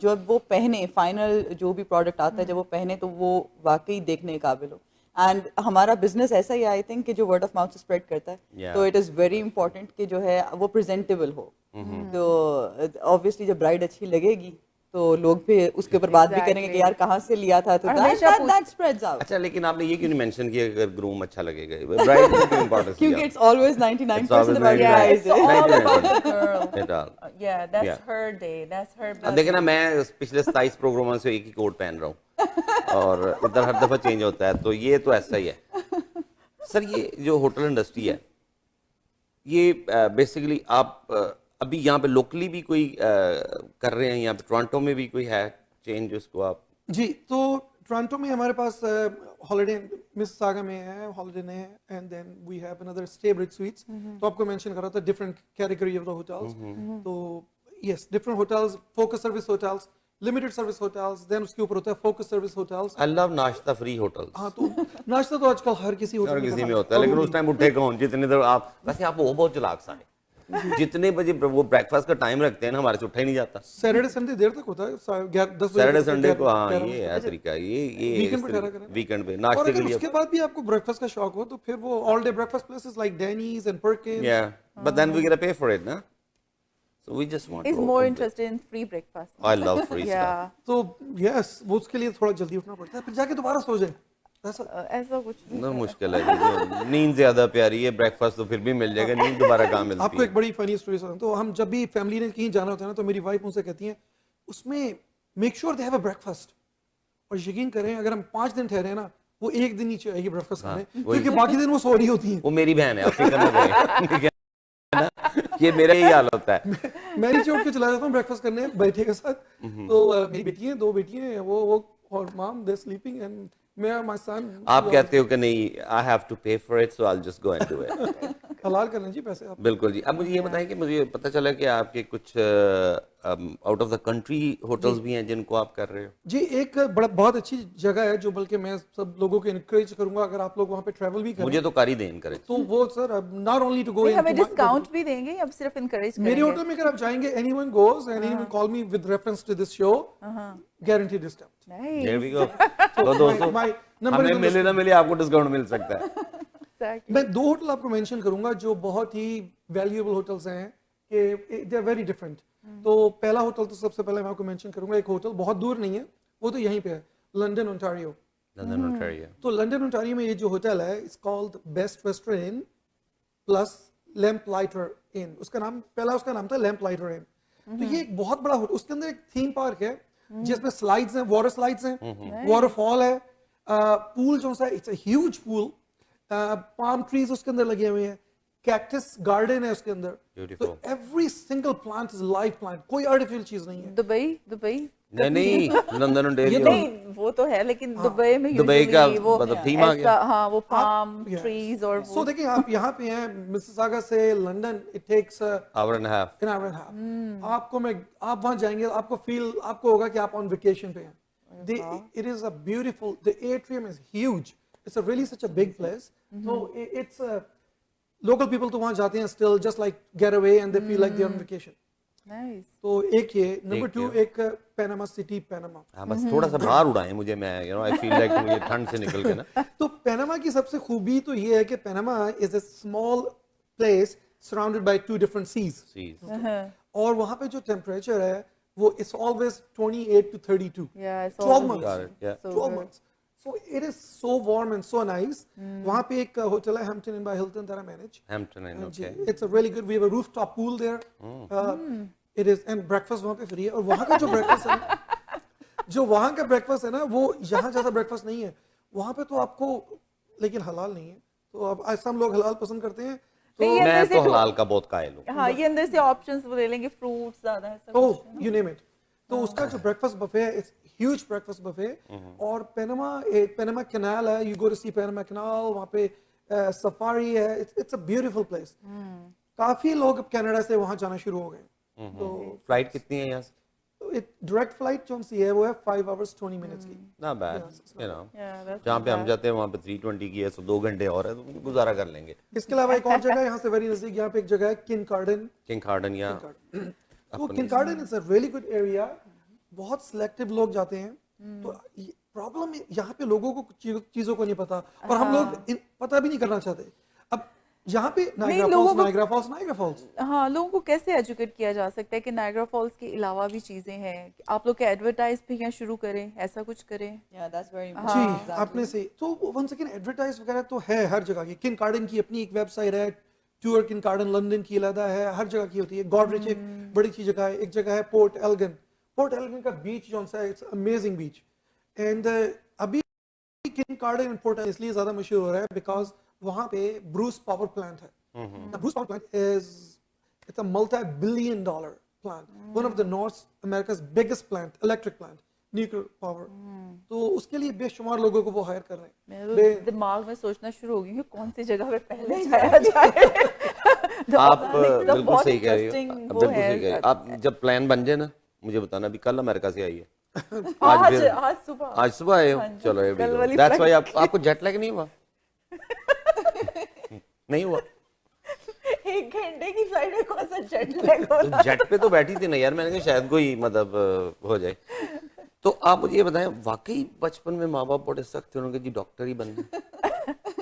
D: जब वो पहने फाइनल जो भी प्रोडक्ट आता है जब वो पहने तो वो वाकई देखने के काबिल हो. एंड हमारा बिजनेस ऐसा ही आई थिंक कि जो वर्ड ऑफ माउथ से स्प्रेड करता है तो इट इज़ वेरी इंपॉर्टेंट कि जो है वो प्रेजेंटेबल हो. तो ऑब्वियसली जब ब्राइड अच्छी लगेगी तो लोग भी उसके ऊपर बात भी करेंगे कि यार कहाँ से लिया था, तो that spreads out.
A: अच्छा, लेकिन आपने ये क्यों नहीं मेंशन किया अगर ग्रूम अच्छा लगेगा, ब्राइड को क्यों इंपॉर्टेंस दिया?
D: क्योंकि it's always 99% about bride.
B: Yeah, that's her day, that's her.
A: अब देखे ना, मैं पिछले 27 प्रोग्रामों से एक ही कोट पहन रहा हूँ और इधर हर दफा चेंज होता है, तो ये तो ऐसा ही है. सर, ये जो होटल इंडस्ट्री है ये बेसिकली आप अभी यहाँ पे लोकली भी कोई कर रहे हैं, यहाँ पे टोरंटो में भी कोई है चेंज जिसको आप?
C: जी, तो टोरंटो में हमारे पास हॉलिडे मिसिसागा में है, हॉलिडे ने है, and then we have another Staybridge Suites. तो आपको मेंशन कर रहा था different category of the hotels. तो yes, different hotels, focus service hotels, limited service hotels, then उसके ऊपर होता है focus service hotels.
A: I love nashta free hotels.
C: हाँ, तो नाश्ता तो आजकल हर किसी होटल
A: में होता है, लेकिन उस टाइम उठे कौन जितने देर आप, वैसे आप वो बहुत चलाक सा है, जितने बजे वो ब्रेकफास्ट का टाइम रखते हैं ना, हमारे से उठा ही नहीं जाता.
C: सैटरडे संडे देर तक होता है, 10 बजे
A: सैटरडे संडे को. हाँ, ये है तरीका, ये वीकेंड पे नाश्ते के लिए.
C: उसके बाद भी आपको ब्रेकफास्ट का शौक हो तो फिर वो all day breakfast places like Denny's and Perkins.
A: या but then we gotta pay for it ना. So we just want.
B: He's more interested in free breakfast.
A: I love free stuff.
C: तो yes, वो उसके लिए थोड़ा जल्दी उठना पड़ता है, फिर जाके दोबारा सो जाए.
B: ऐसा कुछ
A: ना मुश्किल है. नींद ज्यादा प्यारी है, ब्रेकफास्ट तो फिर भी मिल जाएगा, नींद दोबारा कहाँ मिलती है.
C: आपको एक बड़ी फनी स्टोरी सुनाऊं. तो हम जब भी फैमिली ने कहीं जाना होता है ना, तो मेरी वाइफ मुझसे कहती है उसमें make sure they have a breakfast. और यकीन करें अगर हम 5 दिन ठहरे ना, वो एक दिन नीचे आएगी ब्रेकफास्ट खाने, क्योंकि बाकी दिन वो सो रही होती है.
A: वो मेरी बहन है, आप फिक्र मत करें. ये मेरा ही हाल होता है.
C: मैं नीचे उठ के चला जाता हूँ ब्रेकफास्ट करने बेटे के साथ. तो मेरी बेटी है, 2 बेटियां हैं, वो और मॉम दे स्लीपिंग एंड मैं माय सन.
A: आप कहते हो कि नहीं, आई हैव टू पे for it, so I will just go and do it.
C: हलाल करना जी पैसे आप.
A: बिल्कुल जी. अब मुझे ये बताएं कि मुझे पता चला कि आपके कुछ out of the country hotels भी हैं जिनको आप कर रहे हो.
C: जी, एक बहुत अच्छी जगह है जो बल्कि मैं सब लोगों को इनकरेज करूंगा अगर आप लोग वहाँ पे ट्रैवल भी करें.
A: मुझे तो कर ही दें इनकरेज.
C: तो वो sir not only to go,
B: हमें डिस्काउंट भी देंगे, अब सिर्फ इनकरेज करेंगे.
C: मेरे होटल में अगर आप जाएंगे, anyone goes and anyone call me with reference to this show, guaranteed discount.
A: There we go. तो दोस्तों, हमें मिले ना मिले, आपको डिस्काउंट मिल सकता है.
C: मैं 2 होटल आपको मेंशन करूंगा जो बहुत ही वैल्यूएबल होटल्स हैं कि दे आर वेरी डिफरेंट. तो पहला होटल तो सबसे पहले मैं आपको मेंशन करूंगा, एक होटल बहुत दूर नहीं है, वो तो यहीं पे है, लंदन ओंटारियो. तो लंदन ओंटारियो में ये जो होटल है, it's called best western in plus lamp lighter इन. उसका नाम था लैंप लाइटर इन. तो ये एक बहुत बड़ा होटल, उसके अंदर एक थीम पार्क है जिसमें स्लाइड्स हैं, वाटर स्लाइड्स हैं, वाटरफॉल है, पूल जो है it's a huge pool, palm trees उसके अंदर लगे हुए हैं, कैक्टस गार्डन है उसके अंदर. तो every single plant is live plant, कोई आर्टिफिशियल चीज नहीं है.
B: दुबई
A: नहीं, लंदन ओंटारियो
B: नहीं, वो तो है, लेकिन दुबई में
A: दुबई का मतलब थीम आ गया.
B: हाँ, वो पाम ट्रीज और
C: सो देखिए, आप यहाँ पे हैं मिसिसागा से London, it takes
A: hour and a half.
C: आप वहाँ जाएंगे, आपको होगा कि आप ऑन वेकेशन पे हैं. It is a beautiful, the atrium is huge. It's a really such a big place. So it's local people तो वहाँ जाते हैं still, just like get away and they feel like they're on vacation.
B: Nice.
C: तो एक ये, नंबर 2 एक पैनामा सिटी, पैनामा.
A: हाँ, बस थोड़ा सा बाहर उड़ाएं मुझे, मैं I feel like मुझे ठंड से निकल के ना.
C: तो पैनामा की सबसे खूबी तो ये है कि Panama is a small place surrounded by 2 different seas. और वहाँ पे जो टेम्परेचर है वो it's always 28 to 32.
B: Yeah,
C: 12 months.
A: Yeah.
C: 12 months. So it is so warm and so nice. वहाँ पे एक होटल है Hampton Inn by Hilton that I manage.
A: Hampton Inn, okay.
C: It's a really good. We have a rooftop pool there. It is, and breakfast वहाँ पे फ्री है. और वहाँ का जो breakfast है ना, जो वहाँ का breakfast है ना, वो यहाँ जैसा breakfast नहीं है. वहाँ पे तो आपको, लेकिन हलाल नहीं है. तो अब सब लोग हलाल पसंद करते हैं.
A: तो मैं तो हलाल का बहुत कायल हूँ.
B: हाँ, ये अंदर से ऑप्शंस वो ले लेंगे, फ्रूट्स ज्यादा है.
C: Oh, you name it. तो उसका जो ब्रेकफास्ट बफे है, इट्स ह्यूज ब्रेकफास्ट बफे. और पैनामा कैनाल है, you go to see Panama canal. वहाँ पे सफारी है, इट्स अ ब्यूटीफुल प्लेस। काफी लोग अब कनाडा से वहाँ जाना शुरू हो गए। तो
A: फ्लाइट कितनी है यहाँ से?
C: डायरेक्ट फ्लाइट जो सी है वो है 5 hours 20 minutes की।
A: ना bad,
C: Yes,
A: you know,
B: that's
A: जहाँ
B: not
A: पे हम
B: bad.
A: जाते हैं वहाँ पे 320 की है, तो 2 घंटे और है तो गुजारा कर लेंगे।
C: इसके अलावा एक और जगह यहाँ से वेरी नजदीक, यहाँ पे एक जगह है
A: किंग गार्डन या
C: तो king garden is a really good area. बहुत सिलेक्टिव लोग जाते हैं। तो प्रॉब्लम यहाँ पे लोगों को कुछ चीजों को नहीं पता, और हम लोग पता भी नहीं करना चाहते। अब यहाँ पे नायग्रा फॉल्स
B: हाँ, लोगों को कैसे एजुकेट किया जा सकता है कि नायग्रा फॉल्स के अलावा भी चीजें हैं, आप लोग के एडवर्टाइज भी यहाँ शुरू करें, ऐसा कुछ करें?
C: जी, आपने सही। तो वंस अगेन एडवर्टाइज वगैरह तो है हर जगह की। किंग गार्डन की अपनी एक वेबसाइट है, टूर किंग गार्डन लंदन की अलग है, हर जगह की होती है। गॉडरिच एक बड़ी अच्छी जगह है। एक जगह है पोर्ट एल्गन का बीच जो है, इट्स अमेजिंग बीच। एंड अभी king garden and port Elgon इसलिए ज्यादा मशहूर हो रहा है बिकॉज वहाँ पे ब्रूस पावर प्लांट है। Bruce power plant it's a multi-billion dollar plant, one of the North America's biggest plant, electric plant, nuclear power। तो उसके लिए बेशुमार लोगों को वो हायर कर रहे हैं।
B: मेरे दिमाग में सोचना शुरू हो गई कि कौन सी जगह पे पहले जाया जाए।
A: आप बिल्कुल सही कह रही हो, बिल्कुल सही कह रही हो। आप जब प्लान बन जाए ना मुझे बताना। अभी कल अमेरिका से आई है। आज सुबह आए हो? चलो दैट्स व्हाई आपको जेट लैग नहीं हुआ? नहीं हुआ?
B: 1 घंटे की फ्लाइट में कौन सा जेट लैग होता है?
A: जेट पे तो बैठी थी ना यार, मैंने कहा शायद कोई मतलब हो जाए। तो आप मुझे ये बताएं, वाकई बचपन में माँ बाप बड़े सख्त थे, उन्होंने जी डॉक्टर ही बनना?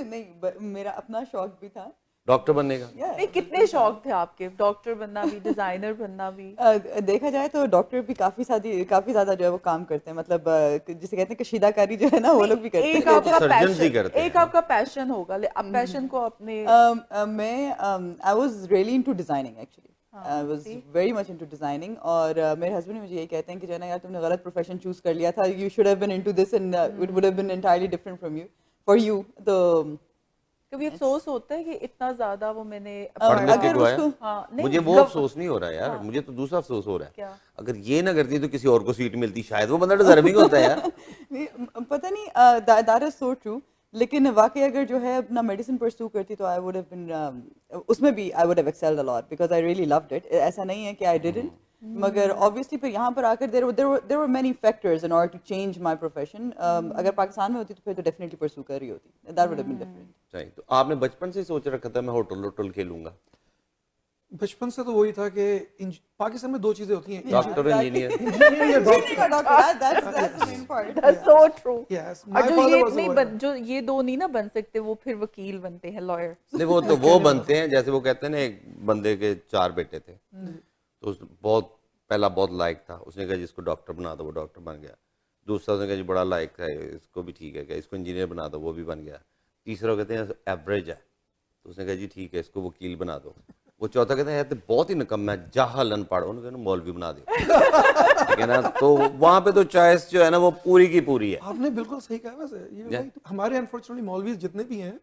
D: नहीं, मेरा अपना शौक भी था
A: डॉक्टर बनने का।
B: नहीं, कितने शौक थे आपके? डॉक्टर बनना भी, डिजाइनर बनना भी?
D: देखा जाए तो डॉक्टर भी काफी ज्यादा जो है वो काम करते हैं, मतलब जिसे कहते हैं कशीदाकारी जो है ना, वो लोग भी करते हैं।
B: एक आपका पैशन होगा, अब पैशन को अपने
D: I was really into designing actually. I was very much into designing. और मेरे हस्बैंड मुझे यही कहते हैं कि जो है ना यार, तुमने गलत प्रोफेशन चूज कर लिया था, you should have been into this and it would have been entirely different from you for you. तो
B: कभी अफसोस होता है कि इतना ज्यादा वो मैंने
A: अगर उसको, हाँ, मुझे वो अफसोस नहीं हो रहा यार। मुझे तो दूसरा अफसोस हो रहा है।
B: क्या?
A: अगर ये ना करती तो किसी और को सीट मिलती, शायद वो बंदा डिजर्विंग होता है यार।
D: पता नहीं, दैट इज सो ट्रू। लेकिन वाकई अगर जो है अपना मेडिसिन परस्यू करती तो आई वुड हैव बीन, उसमें भी I would have excelled a lot because I really loved it. ऐसा नहीं है कि आई डिडंट, मगर ऑब्वियसली फिर यहाँ पर आकर there were many factors in order to change my profession. अगर पाकिस्तान में होती तो फिर तो डेफिनेटली परस्यू कर रही होती। That would have been different.
A: सही। तो आपने बचपन से सोच रखा था मैं होटल खेलूंगा?
C: बचपन से तो वही था कि पाकिस्तान में 2 चीजें होती हैं,
A: डॉक्टर इंजीनियर।
B: जो ये 2 नहीं ना बन सकते, वो फिर वकील बनते हैं, लॉयर।
A: नहीं, वो तो वो बनते हैं, जैसे वो कहते हैं ना, एक बंदे के 4 बेटे थे, तो पहला बहुत लायक था, उसने कहा जिसको डॉक्टर बना दो, वो डॉक्टर बन गया। दूसरा उसने कहा जी बड़ा लायक है, इसको भी ठीक है, क्या इसको इंजीनियर बना दो, वो भी बन गया। तीसरा कहते हैं एवरेज है, तो उसने कहा जी ठीक है, इसको वकील बना दो। वो चौथा कहते हैं तो बहुत ही निकम्मा है, जाहल अनपढ़, उन्होंने कहा मौलवी बना दो। ठीक है ना? तो वहाँ पे तो चॉइस जो है ना वो पूरी की पूरी है।
C: आपने बिल्कुल सही कहा। वैसे ये हमारे अनफॉर्चुनेटली मौलवी जितने भी हैं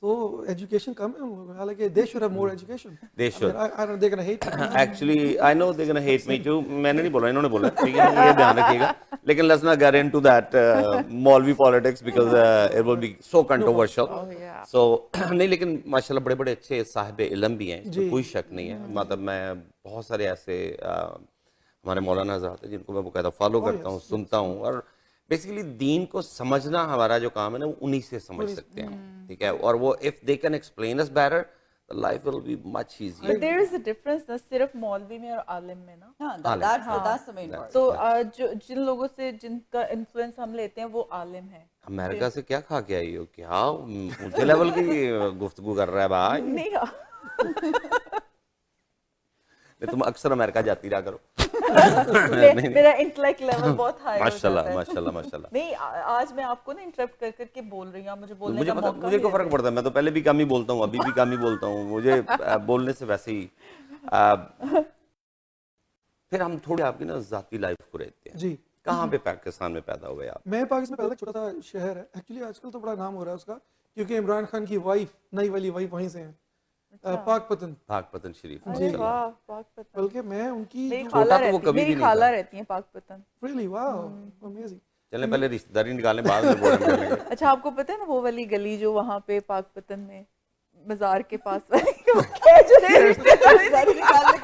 C: तो एजुकेशन कम है, हालांकि they should have more education.
A: They should.
C: I know they gonna hate
A: actually, I know they gonna hate me too. मैंने नहीं बोला, इन्होंने बोला, ठीक है, ये ध्यान रखिएगा। लेकिन let's not get into that maulvi politics because it will be so controversial. So नहीं, लेकिन माशाल्लाह बड़े बड़े अच्छे साहिब इल्म भी हैं, इसमें कोई शक नहीं है। मतलब मैं बहुत सारे ऐसे हमारे मौलाना हज़रात हैं जिनको मैं बकायदा फॉलो करता हूँ, सुनता हूँ। और बेसिकली दीन को समझना हमारा जो काम है ना, वो उन्हीं से समझ सकते हैं। ठीक है? और वो if they can explain us better, the life will be much easier.
B: But there is a difference ना, सिर्फ मौलवी में और आलिम में ना।
D: That's the main part.
B: तो जो जिन लोगों से जिनका इन्फ्लुएंस हम लेते हैं वो आलिम है।
A: अमेरिका से क्या खा के आई हो? क्या ऊंचे लेवल की गुफ्तगू कर रहा है भाई।
B: नहीं
A: तुम अक्सर अमेरिका जाती रहा करो।
B: मेरा इंटेलेक्ट लेवल बहुत हाई
A: माशाल्लाह माशाल्लाह माशाल्लाह।
B: नहीं, आज मैं आपको ना इंटरप्ट कर करके बोल रही हूँ, मुझे बोलने का मौका
A: मुझे को फर्क पड़ता है, मैं तो पहले भी कम ही बोलता हूँ, अभी भी कम ही बोलता हूँ, मुझे बोलने से वैसे ही। फिर हम थोड़े आपकी ना जाती लाइफ को रहते हैं
C: जी।
A: कहाँ पे पाकिस्तान में पैदा हुए आप?
C: मैं पाकिस्तान में पैदा, छोटा सा शहर है एक्चुअली, आजकल तो बड़ा नाम हो रहा है उसका, क्योंकि इमरान खान की वाइफ, नई वाली वाइफ वहीं से है।
A: पाकपतन शरीफ।
C: बल्कि मैं उनकी
B: मेरी खाला रहती है पाकपतन।
C: Really? Wow, amazing.
A: चलें पहले रिश्तेदारी निकालें, बाद में बोर्ड कर लेंगे।
B: अच्छा, आपको पता है ना वो वाली गली जो वहाँ पे पाकपतन में बाजार के पास वाली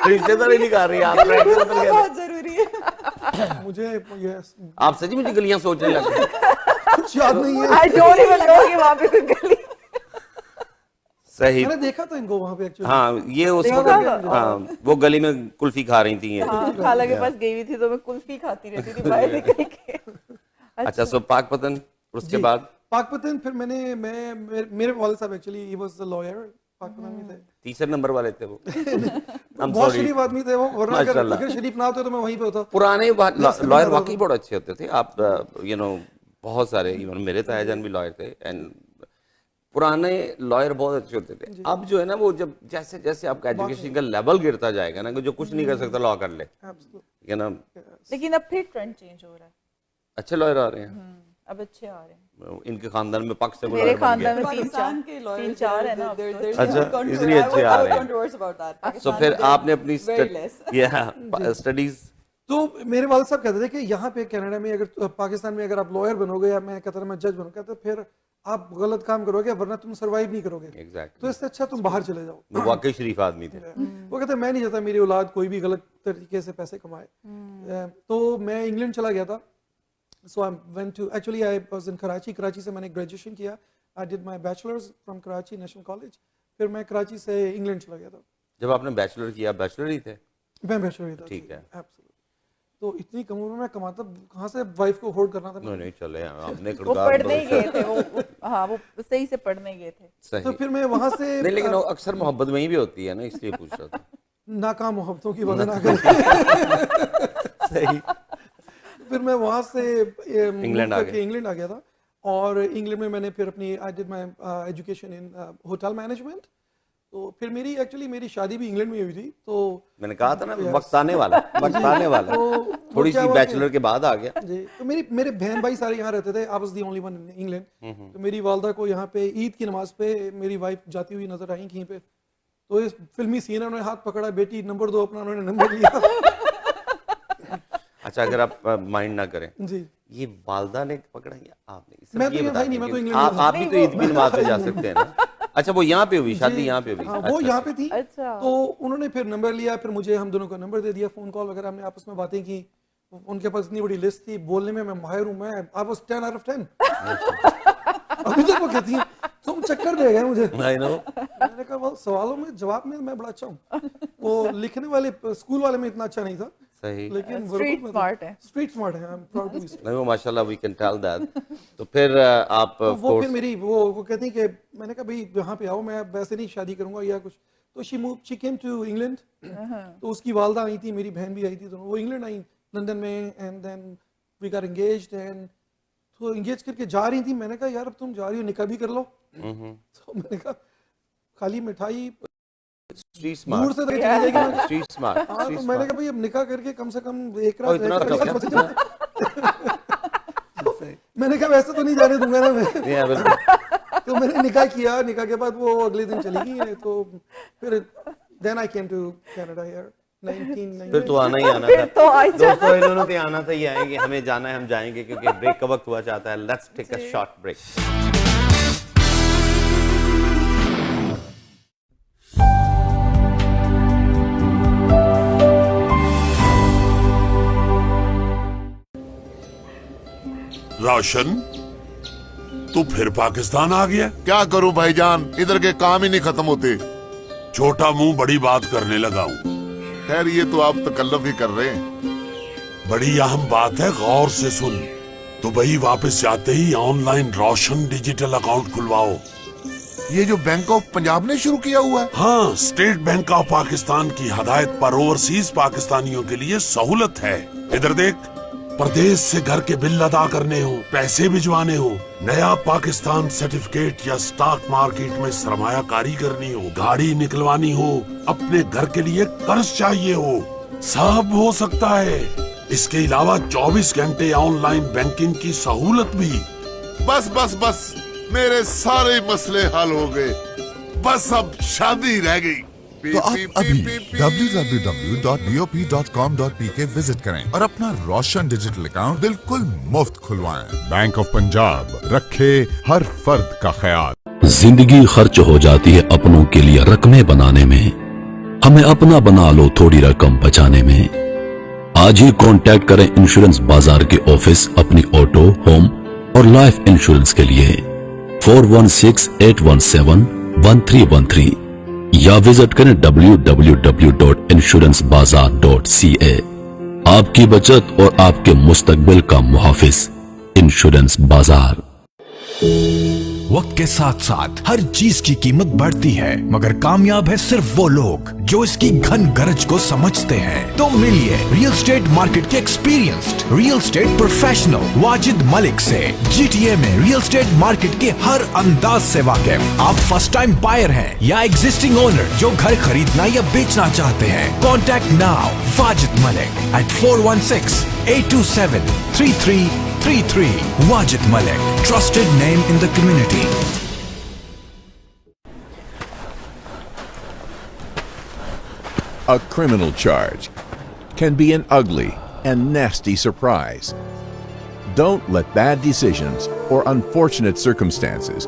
A: रिश्तेदारी निकाल रही है आप,
D: बहुत जरूरी है।
C: मुझे
A: आप सच में गलियां सोचने लगे?
C: कुछ याद नहीं है।
B: I don't even know कि वहाँ पे कोई गली।
A: सही,
C: मैंने देखा था इनको वहाँ पे एक्चुअली।
A: हाँ ये उस वक्त, हाँ वो गली में कुल्फी खा रही थी ये।
B: हाँ, खाला के पास गई हुई थी तो मैं कुल्फी खाती रहती थी बाहर निकल के।
A: अच्छा, सो पाकपतन, उसके बाद
C: पाकपतन फिर मेरे वाले साहब actually he was the lawyer, Pakpattan में थे।
A: तीसरे नंबर वाले थे वो।
C: बहुत शरीफ आदमी थे वो, वरना अगर शरीफ ना होते तो मैं वहीं पे होता।
A: पुराने लॉयर वाकई बहुत अच्छे होते थे। आप यू नो बहुत सारे, इवन मेरे तायाजान भी लॉयर थे, एंड पुराने लॉयर बहुत अच्छे होते थे। अब जो है ना वो जब जैसे जैसे आपका एजुकेशन का लेवल गिरता जाएगा ना, जो कुछ नहीं कर सकता लॉ कर ले, यू नो।
B: लेकिन अब फिर ट्रेंड चेंज हो रहा है,
A: अच्छे लॉयर आ रहे हैं,
B: अब अच्छे आ रहे हैं।
A: इनके खानदान में पक्ष से
B: मेरे खानदान में
D: पाकिस्तान के
B: तीन चार है ना।
A: अच्छा, इसलिए अच्छे आ रहे हैं। तो फिर आपने अपनी स्टडीज,
C: तो मेरे वाले साहब कहते थे कि यहाँ पे कनाडा में अगर पाकिस्तान में अगर आप लॉयर बनोगे या मैं कहता था मैं जज बनूंगा तो फिर आप गलत काम करोगे, वरना तुम सरवाइव नहीं करोगे।
A: Exactly.
C: तो इससे अच्छा तुम बाहर चले जाओ।
A: वो वाकई शरीफ आदमी थे।
C: वो कहते मैं नहीं चाहता मेरी औलाद कोई भी गलत तरीके से पैसे कमाए। तो मैं इंग्लैंड चला गया था। So I went to, actually I was in Karachi. Karachi से मैंने ग्रेजुएशन किया। I did my bachelors from Karachi national college. फिर मैं कराची से इंग्लैंड चला गया था।
A: जब आपने बैचलर किया, बैचलर ही थे?
C: मैं बैचलर ही था।
A: ठीक है।
C: तो इतनी कम उम्र में कमाता कहाँ से वाइफ को अफोर्ड करना था?
A: नहीं चले, आपने
B: वो पढ़ने गए थे, वो हाँ वो सही से पढ़ने गए थे।
C: तो फिर मैं वहाँ से
A: नहीं, लेकिन अक्सर मोहब्बत वहीं भी होती है ना, इसलिए पूछ रहा था।
C: नाकाम मोहब्बतों की वजह ना कर।
A: सही।
C: फिर मैं वहाँ से
A: इंग्लैंड आ
C: गया था, और इंग्लैंड में मैंने फिर अपनी आई did my education in hotel management. तो फिर मेरी शादी भी इंग्लैंड में हुई थी। तो
A: मैंने कहा था ना वक्त आने वाला, वक्त आने वाला। थोड़ी सी बैचलर के बाद आ गया जी।
C: तो मेरे बहन भाई सारे यहाँ रहते थे। I was the only one in England. तो मेरी वालदा को यहाँ पे ईद की नमाज पे मेरी वाइफ जाती हुई नजर आई कहीं पे। तो इस फिल्मी सीन है, उन्होंने हाथ पकड़ा, बेटी नंबर 2 अपना, उन्होंने नंबर लिया।
A: अच्छा, अगर आप माइंड ना करें
C: जी,
A: ये वालदा ने पकड़ा या आपने?
C: मैं तो भाई नहीं, मैं तो इंग्लैंड
A: आप भी तो ईद की नमाज पे जा सकते हैं ना। अच्छा, वो यहाँ पे हुई शादी? यहाँ पे हुई?
C: हाँ, वो यहाँ पे थी। अच्छा। तो उन्होंने फिर नंबर लिया, फिर मुझे हम दोनों का नंबर दे दिया, फोन कॉल वगैरह, हमने आपस में बातें की। उनके पास इतनी बड़ी लिस्ट थी, बोलने में मैं माहिर हूँ। मैं आई वाज 10 out of 10। अभी तक वो कहती है तुम चक्कर दे गए मुझे।
A: I know।
C: मैंने कहा वो सवालों में जवाब में मैं बड़ा अच्छा हूँ। वो लिखने वाले स्कूल वाले में इतना अच्छा नहीं था।
A: सही।
C: लेकिन
B: स्ट्रीट स्मार्ट है।
C: स्ट्रीट स्मार्ट है। I am proud to be.
A: नहीं, वो माशाल्लाह, वी कैन टेल दैट। तो फिर आप
C: वो फिर मेरी वो कहती कि मैंने कहा भाई यहाँ पे आओ, मैं वैसे नहीं शादी करूंगा या कुछ। तो शी केम टू इंग्लैंड। तो उसकी वालदा आई थी, मेरी बहन भी आई थी, दोनों वो इंग्लैंड आई लंदन में। And then we got engaged. And तो एंगेज करके जा रही थी। मैंने कहा यार अब तुम जा रही हो, निकाह भी कर लो। तो मैंने कहा खाली मिठाई
A: स्ट्रीट स्मार्ट,
C: दूर से चली जाएगी।
A: Street smart.
C: हाँ, तो मैंने कहा भाई अब निकाह करके कम से कम एक रात मैंने कहा वैसे तो नहीं जाने दूंगा ना मैं। तो मैंने निकाह किया। निकाह के बाद वो अगले दिन चली गई। तो फिर then I came to Canada here 1990।
A: फिर तो आना ही आना था दोस्तों, इन्होंने तो आना था ही आएंगे, हमें जाना है, हम जाएंगे क्योंकि ब्रेक का वक्त हुआ चाहता है। Let's take a short break.
R: Roshan, तू फिर पाकिस्तान आ गया?
S: क्या करूं भाईजान, इधर के काम ही नहीं खत्म होते।
R: छोटा मुंह बड़ी बात करने लगा हूँ।
S: खैर ये तो आप तकल्लुफ ही कर रहे हैं।
R: बड़ी अहम बात है, गौर से सुन। दुबई वापस जाते ही ऑनलाइन रोशन डिजिटल अकाउंट खुलवाओ।
S: ये जो बैंक ऑफ पंजाब ने शुरू किया हुआ है?
R: हाँ, स्टेट बैंक ऑफ पाकिस्तान की हदायत पर ओवरसीज पाकिस्तानियों के लिए सहूलत है। इधर देख, प्रदेश से घर के बिल अदा करने हो, पैसे भिजवाने हो, नया पाकिस्तान सर्टिफिकेट या स्टॉक मार्केट में सरमायाकारी करनी हो, गाड़ी निकलवानी हो, अपने घर के लिए कर्ज चाहिए हो, सब हो सकता है। इसके अलावा 24 घंटे ऑनलाइन बैंकिंग की सहूलत भी।
S: बस बस बस, मेरे सारे मसले हल हो गए। बस अब शादी रह गई। तो आप अभी www.bop.com.pk विजिट करें और अपना रोशन डिजिटल अकाउंट बिल्कुल मुफ्त खुलवाएं। बैंक ऑफ पंजाब, रखे हर फर्द का ख्याल।
E: जिंदगी खर्च हो जाती है अपनों के लिए रकमें बनाने में, हमें अपना बना लो थोड़ी रकम बचाने में। आज ही कांटेक्ट करें इंश्योरेंस बाजार के ऑफिस अपनी ऑटो, होम और लाइफ इंश्योरेंस के लिए 4168171313 या विजिट करें www.insurancebazar.ca। आपकी बचत और आपके मुस्तकबिल का मुहाफिज इंश्योरेंस बाजार।
T: वक्त के साथ साथ हर चीज की कीमत बढ़ती है, मगर कामयाब है सिर्फ वो लोग जो इसकी घन गरज को समझते हैं। तो मिलिए रियल एस्टेट मार्केट के experienced real estate professional Wajid Malik से। GTA में रियल एस्टेट मार्केट के हर अंदाज से वाकिफ। आप फर्स्ट टाइम बायर हैं या एग्जिस्टिंग ओनर जो घर खरीदना या बेचना चाहते हैं, contact now Wajid Malik at 416-827-3333. Wajid Malik, trusted name in the community.
U: A criminal charge can be an ugly and nasty surprise. Don't let bad decisions or unfortunate circumstances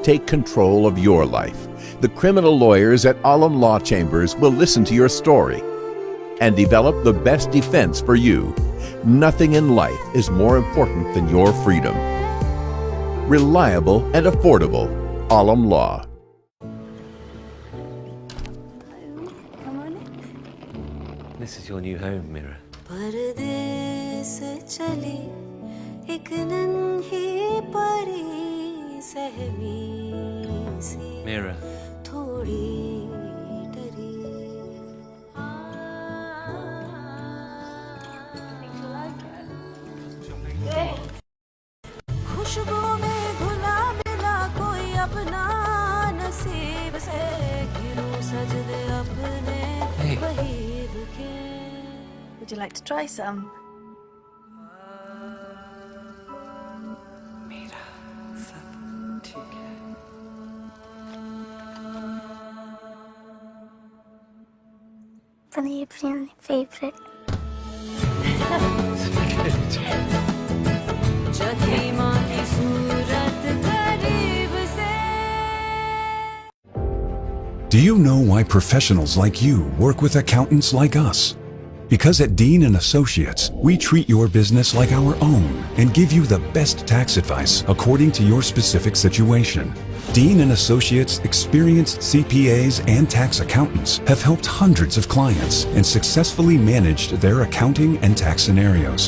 U: take control of your life. The criminal lawyers at Alam Law Chambers will listen to your story and develop the best defense for you. Nothing in life is more important than your freedom. Reliable and affordable. Alam Law.
O: This is your new home, Mira.
V: परदेस चली एक नन्ही परी सहमी सी
O: Mira.
V: थोड़ी डरी। खुशबू में घुला मिला कोई अपना नसीब से घिरूं सजदे अपने वहीद के।
P: Would you like to try some?
V: मेरा सब ठीक है।
P: पनीर बिरयानी favorite.
V: जखीमा की सूरत करीब से।
T: Do you know why professionals like you work with accountants like us? Because at Dean & Associates, we treat your business like our own and give you the best tax advice according to your specific situation. Dean & Associates experienced CPAs and tax accountants have helped hundreds of clients and successfully managed their accounting and tax scenarios.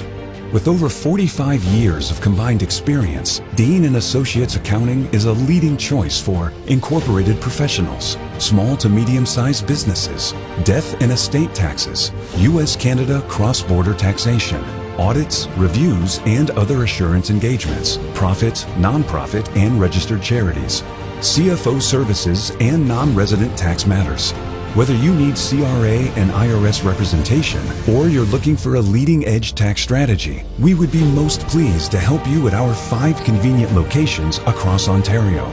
T: With over 45 years of combined experience, Dean & Associates Accounting is a leading choice for incorporated professionals, small to medium-sized businesses, death and estate taxes, U.S.-Canada cross-border taxation, audits, reviews, and other assurance engagements, profit, non-profit, and registered charities, CFO services, and non-resident tax matters. Whether you need CRA and IRS representation or you're looking for a leading-edge tax strategy, we would be most pleased to help you at our 5 convenient locations across Ontario.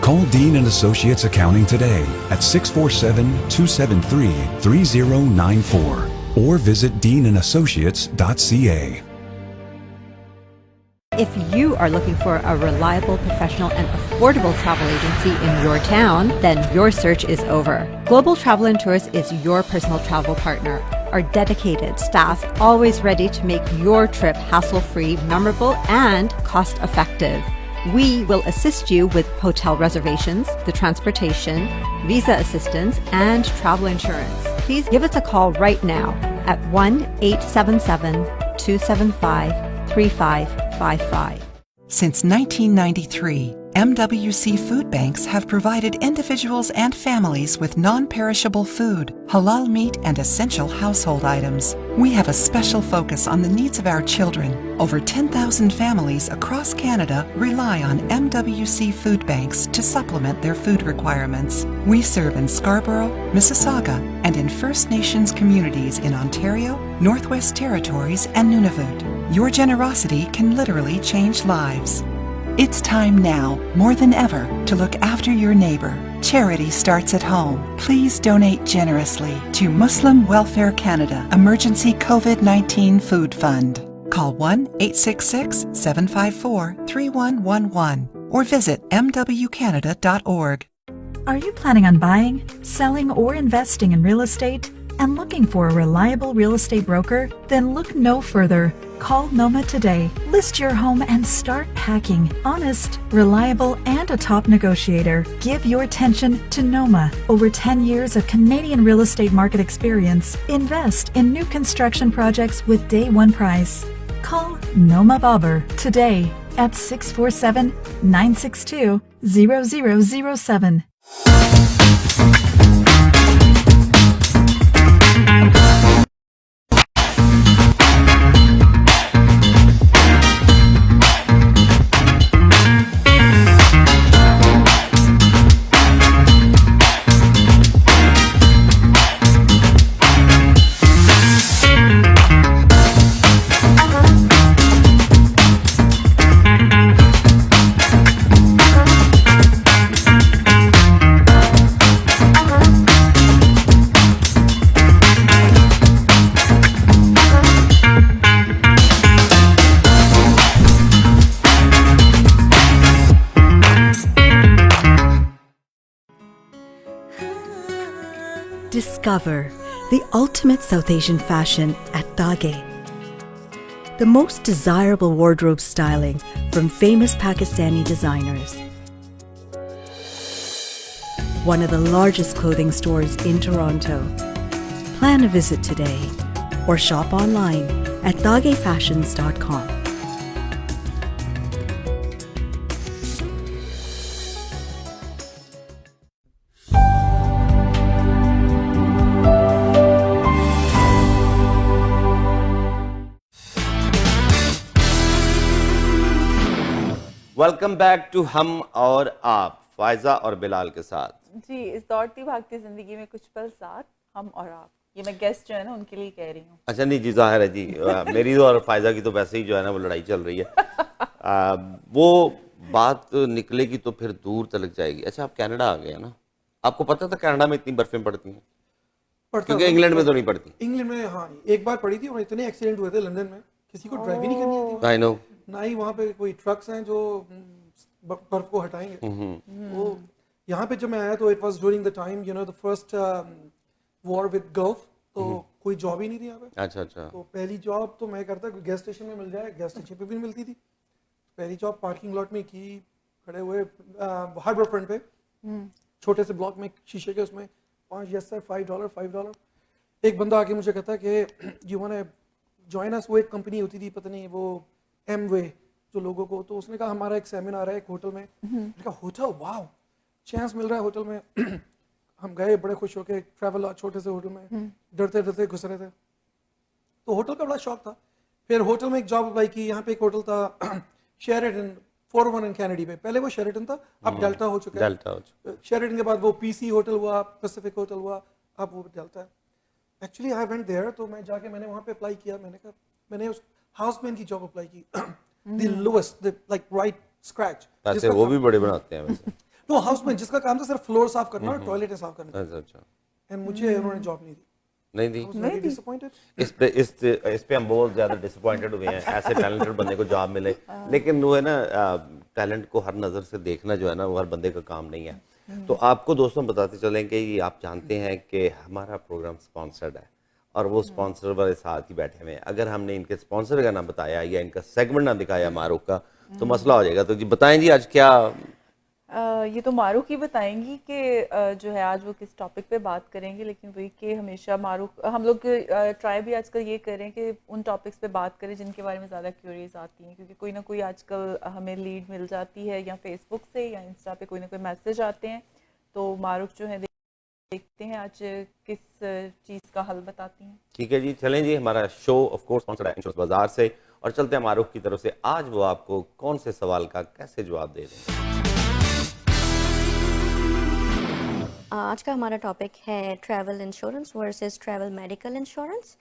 T: Call Dean & Associates Accounting today at 647-273-3094 or visit deanandassociates.ca.
J: If you are looking for a reliable, professional, and affordable travel agency in your town, then your search is over. Global Travel and Tours is your personal travel partner. Our dedicated staff always ready to make your trip hassle-free, memorable, and cost-effective. We will assist you with hotel reservations, the transportation, visa assistance, and travel insurance. Please give us a call right now at 1-877-275-3555.
W: Since 1993, MWC Food Banks have provided individuals and families with non-perishable food, halal meat, and essential household items. We have a special focus on the needs of our children. Over 10,000 families across Canada rely on MWC Food Banks to supplement their food requirements. We serve in Scarborough, Mississauga, and in First Nations communities in Ontario, Northwest Territories, and Nunavut. Your generosity can literally change lives. It's time now, more than ever, to look after your neighbor. Charity starts at home. Please donate generously to Muslim Welfare Canada Emergency COVID-19 Food Fund. Call 1-866-754-3111 or visit mwcanada.org.
I: Are you planning on buying, selling, or investing in real estate and looking for a reliable real estate broker? Then look no further. Call Noma today. List your home and start packing. Honest, reliable, and a top negotiator. Give your attention to Noma. Over 10 years of Canadian real estate market experience. Invest in new construction projects with day one price. Call Noma Bobber today at 647-962-0007. Discover the ultimate South Asian fashion at Dage. The most desirable wardrobe styling from famous Pakistani designers. One of the largest clothing stores in Toronto. Plan a visit today or shop online at dagefashions.com.
A: Welcome back to हम और आप, फायजा और बिलाल के साथ।
B: जी, इस दौड़ती भागती जिंदगी में कुछ पल साथ, हम और आप। ये मैं गेस्ट जो है ना उनके लिए कह रही हूँ।
A: अच्छा नहीं जी, जाहिर है जी मेरी और फायजा की तो वैसे ही जो है ना वो लड़ाई चल रही है। वो बात निकलेगी तो फिर दूर तलक जाएगी। अच्छा, आप कनाडा आ गए ना, आपको पता था कनाडा में इतनी बर्फें पड़ती हैं? क्योंकि इंग्लैंड में तो नहीं पड़ती।
C: इंग्लैंड में हाँ एक बार पड़ी थी और इतने एक्सीडेंट हुए थे लंदन में, किसी को ड्राइव ही नहीं करनी आती।
A: I know.
C: ना ही वहाँ पे कोई ट्रक्स हैं जो बर्फ को हटाएंगे। वो यहाँ पे जब मैं आया तो it was during the time you know the first war with gulf, तो कोई जॉब ही नहीं थी यहाँ पे।
A: अच्छा अच्छा।
C: तो पहली जॉब तो मैं करता गैस स्टेशन में मिल जाए, गैस स्टेशन पे भी नहीं मिलती थी। पहली जॉब पार्किंग लॉट में की, खड़े हुए हार्बर फ्रंट पे छोटे से ब्लॉक में शीशे के, उसमें 5 यस सर $5 एक बंदा आके मुझे कहता कि you want to join us. वो एक कंपनी होती थी पता नहीं वो एम वे जो लोगों को, तो उसने कहा हमारा एक सेमिनार है एक होटल में। मैंने कहा होटल, वाओ चांस मिल रहा है होटल में। हम गए बड़े खुश होके, ट्रैवल छोटे से होटल में, डरते डरते घुस रहे थे। तो होटल का बड़ा शौक था। फिर होटल में एक जॉब अप्लाई की। यहाँ पे एक होटल था शेरेटन 401 इन कैनेडी पे। पहले वो शेरेटन था, अब डेल्टा हो चुका है। शेरेटन के बाद वो पीसी होटल हुआ, पैसिफिक होटल हुआ, अब वो डेल्टा है। एक्चुअली आई वेंट देयर, तो मैं जाके मैंने वहाँ पे अप्लाई किया। मैंने कहा मैंने उस हाउसमैन की जॉब अप्लाई की। The lowest, like right scratch.
A: पैसे वो भी बड़े बनाते हैं वैसे।
C: तो हाउसमैन जिसका काम था सिर्फ फ्लोर साफ करना और टॉयलेट साफ करना।
A: अच्छा अच्छा।
C: एंड मुझे उन्होंने जॉब नहीं दी।
A: नहीं दी।
C: नहीं डिसअपॉइंटेड।
A: इस पे हम बहुत ज्यादा डिसअपॉइंटेड हुए हैं। ऐसे टैलेंटेड बंदे को जॉब मिले, लेकिन वो है ना टैलेंट को हर नजर से देखना जो है ना वो हर बंदे का काम नहीं है। तो आपको दोस्तों बताते चलें कि आप जानते हैं कि हमारा प्रोग्राम स्पॉन्सर्ड है और वो स्पॉन्सर वाले साथ ही बैठे हुए हैं। अगर हमने इनके स्पॉन्सर का नाम बताया या इनका सेगमेंट ना दिखाया मारूफ का तो मसला हो जाएगा। तो जी बताएं जी आज क्या।
B: ये तो मारूफ ही बताएंगी कि जो है आज वो किस टॉपिक पे बात करेंगे, लेकिन वही कि हमेशा मारूफ हम लोग ट्राई भी आजकल ये करें कि उन टॉपिक्स पे बात करें जिनके बारे में ज़्यादा क्यूरीज आती हैं, क्योंकि कोई ना कोई आजकल हमें लीड मिल जाती है या फेसबुक से या इंस्टा पे कोई ना कोई मैसेज आते हैं। तो मारूफ जो है देखते हैं आज किस चीज़ का हल बताती हैं।
A: ठीक है जी, चलें जी। हमारा शो ऑफ कोर्स स्पॉन्सर्ड है इंश्योरेंस बाजार से और चलते हैं मारूफ की तरफ से। आज वो आपको कौन से सवाल का कैसे जवाब दे रहे हैं।
F: आज का हमारा टॉपिक है travel insurance versus travel medical insurance.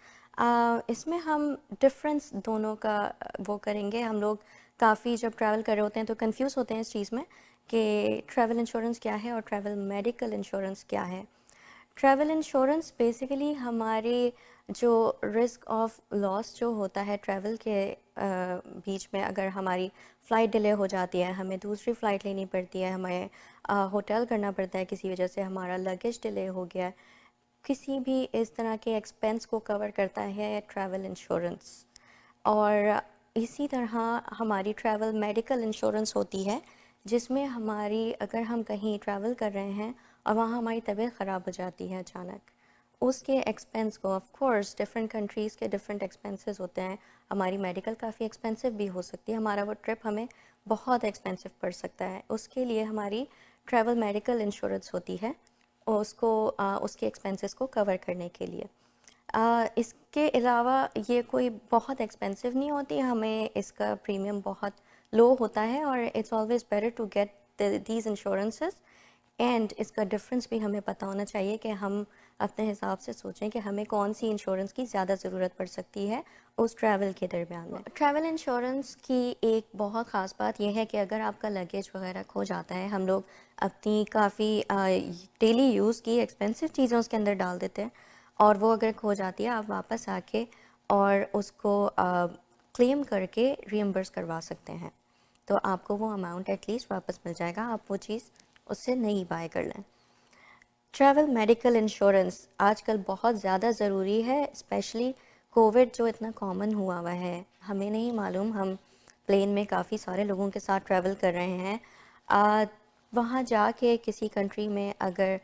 F: इसमें हम डिफरेंस दोनों का वो करेंगे। हम लोग काफ़ी जब ट्रैवल कर रहे होते हैं तो कंफ्यूज होते हैं इस चीज़ में कि ट्रैवल इंश्योरेंस क्या है और ट्रैवल मेडिकल इंश्योरेंस क्या है। ट्रैवल इंश्योरेंस बेसिकली हमारे जो रिस्क ऑफ लॉस जो होता है ट्रैवल के बीच में, अगर हमारी फ़्लाइट डिले हो जाती है, हमें दूसरी फ़्लाइट लेनी पड़ती है, हमें होटल करना पड़ता है, किसी वजह से हमारा लगेज डिले हो गया है, किसी भी इस तरह के एक्सपेंस को कवर करता है ट्रैवल इंश्योरेंस। और इसी तरह हमारी ट्रैवल मेडिकल इंश्योरेंस होती है, जिसमें हमारी अगर हम कहीं ट्रैवल कर रहे हैं और वहाँ हमारी तबीयत ख़राब हो जाती है अचानक, उसके एक्सपेंस को, ऑफ कोर्स डिफरेंट कंट्रीज़ के डिफरेंट एक्सपेंसेस होते हैं, हमारी मेडिकल काफ़ी एक्सपेंसिव भी हो सकती है, हमारा वो ट्रिप हमें बहुत एक्सपेंसिव पड़ सकता है, उसके लिए हमारी ट्रैवल मेडिकल इंश्योरेंस होती है उसको उसके एक्सपेंसेस को कवर करने के लिए। इसके अलावा ये कोई बहुत एक्सपेंसिव नहीं होती, हमें इसका प्रीमियम बहुत लो होता है और it's always better to get these insurances. And इसका डिफरेंस भी हमें पता होना चाहिए कि हम अपने हिसाब से सोचें कि हमें कौन सी इंश्योरेंस की ज़्यादा ज़रूरत पड़ सकती है उस ट्रैवल के दरमियान में। ट्रैवल इंश्योरेंस की एक बहुत ख़ास बात यह है कि अगर आपका लगेज वगैरह खो जाता है, हम लोग अपनी काफ़ी डेली यूज़ की एक्सपेंसिव चीज़ें उसके अंदर डाल देते हैं और वो अगर खो जाती है, आप वापस आके और उसको क्लेम करके रीइम्बर्स करवा सकते हैं, तो आपको वो अमाउंट एटलीस्ट वापस मिल जाएगा, आप वो चीज़ उससे नहीं बाय कर लें। ट्रैवल मेडिकल इंश्योरेंस आजकल बहुत ज़्यादा ज़रूरी है, स्पेशली कोविड जो इतना कॉमन हुआ हुआ है, हमें नहीं मालूम, हम प्लेन में काफ़ी सारे लोगों के साथ ट्रैवल कर रहे हैं, वहाँ जाके किसी कंट्री में अगर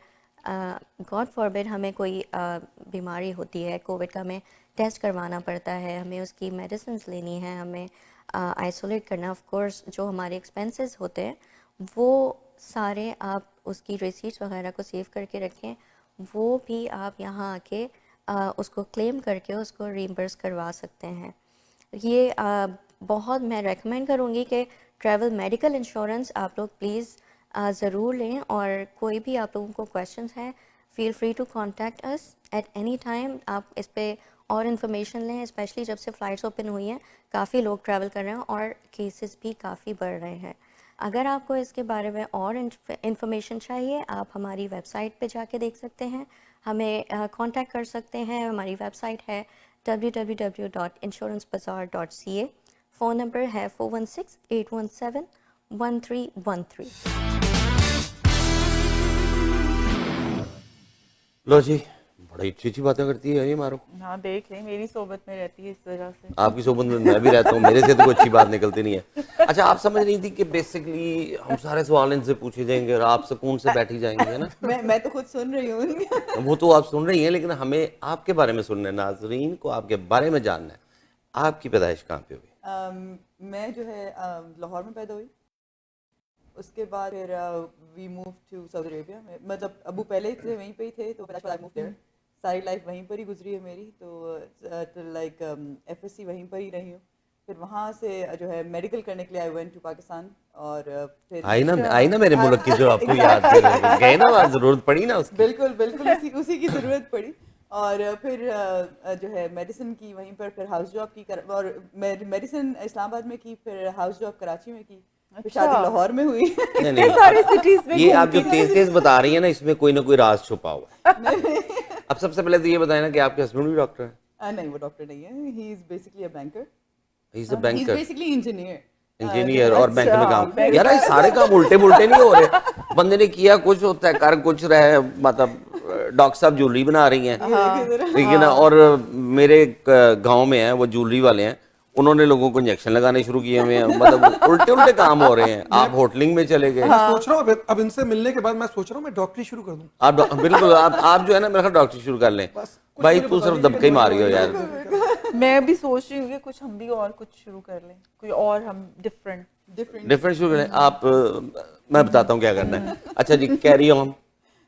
F: गॉड फॉरबिड हमें कोई बीमारी होती है कोविड का, हमें टेस्ट करवाना पड़ता है, हमें उसकी मेडिसिन लेनी है, हमें आइसोलेट करना, ऑफ कोर्स जो हमारे एक्सपेंसेस होते हैं वो सारे आप उसकी रिसीट्स वगैरह को सेव करके रखें, वो भी आप यहाँ आके उसको क्लेम करके उसको रीइम्बर्स करवा सकते हैं। ये बहुत मैं रेकमेंड करूँगी कि ट्रैवल मेडिकल इंश्योरेंस आप लोग प्लीज़ ज़रूर लें, और कोई भी आप लोगों को क्वेश्चंस हैं, feel free to contact us at any time. आप इस पे और इन्फॉर्मेशन लें, स्पेशली जब से फ़्लाइट्स ओपन हुई हैं, काफ़ी लोग ट्रैवल कर रहे हैं और केसेस भी काफ़ी बढ़ रहे हैं। अगर आपको इसके बारे में और इन्फॉर्मेशन चाहिए, आप हमारी वेबसाइट पे जाके देख सकते हैं, हमें कांटेक्ट कर सकते हैं। हमारी वेबसाइट है www.insurancebazar.ca, फ़ोन नंबर है 4168171313।
A: लो जी, बड़ी अच्छी बातें करती है ये मारो।
B: हाँ देख लें, मेरी सोबत में रहती है इस वजह से।
A: आपकी सोबत में मैं भी रहता हूँ, मेरे से तो कोई अच्छी बात निकलती नहीं है। अच्छा, आप समझ रही थी कि बेसिकली हम सारे सवाल इनसे पूछे जाएंगे और आप सुकून से बैठी जाएंगे, है ना?
D: मैं तो खुद सुन रही हूँ।
A: वो तो आप सुन रही हैं, लेकिन हमें आपके बारे में सुनना है, नाजरीन को आपके बारे में जानना है। आपकी पैदाइश कहाँ पे हुई?
D: मैं जो है लाहौर में पैदा हुई, उसके बाद फिर we move to Saudi Arabia. मतलब अबू पहले से वहीं पे ही थे, तो आई मूव देयर। सारी लाइफ वहीं पर ही गुजरी है मेरी, तो लाइक एफएससी वहीं पर ही रही हूँ। फिर वहाँ से जो है मेडिकल करने के लिए आई वेंट टू पाकिस्तान, और फिर
A: आई ना मेरे मुल्क की जो आपको याद गए ना, वहाँ जरूरत पड़ी ना उसकी।
D: बिल्कुल बिल्कुल उसी की ज़रूरत पड़ी। और फिर जो है मेडिसिन की वहीं पर, फिर हाउस जॉब की और मेडिसिन इस्लामाबाद में की, फिर हाउस जॉब कराची में की, फिर शादी लाहौर में हुई।
A: नहीं,
B: सारी सिटीज में
A: ये आप जो तेज बता रही है ना, इसमें कोई ना कोई राज छुपा हुआ है। अब सबसे पहले तो ये बताएं ना कि आपके हस्बैंड भी डॉक्टर है?
D: नहीं, वो डॉक्टर नहीं है, he is basically a banker.
A: He is a banker,
D: he is basically
A: engineer और बैंक में काम। यार ये सारे काम उल्टे पुल्टे नहीं हो रहे, बंदे ने किया कुछ होता है, कर कुछ रहे। मतलब डॉक्टर साहब ज्वेलरी बना रही हैं, ठीक है ना, और मेरे गांव में है वो ज्वेलरी वाले हैं, उन्होंने लोगों को इंजेक्शन लगाने शुरू किए हुए हैं। मतलब उल्टे उल्टे काम हो रहे हैं। आप होटलिंग में चले गए।
C: मैं सोच रहा हूँ अब इनसे मिलने के बाद मैं सोच रहा हूँ मैं डॉक्टरी शुरू कर दूं।
A: आप बिल्कुल आप जो है ना, मेरा ख्याल डॉक्टरी शुरू कर लें। भाई तू सिर्फ दबके ही मारी हो यार।
B: मैं भी सोच रही हूँ कि कुछ हम भी और कुछ शुरू कर लें, कोई और हम डिफरेंट
A: शुरू करें। आप मैं बताता हूँ क्या करना है। अच्छा जी, कैरी ऑन।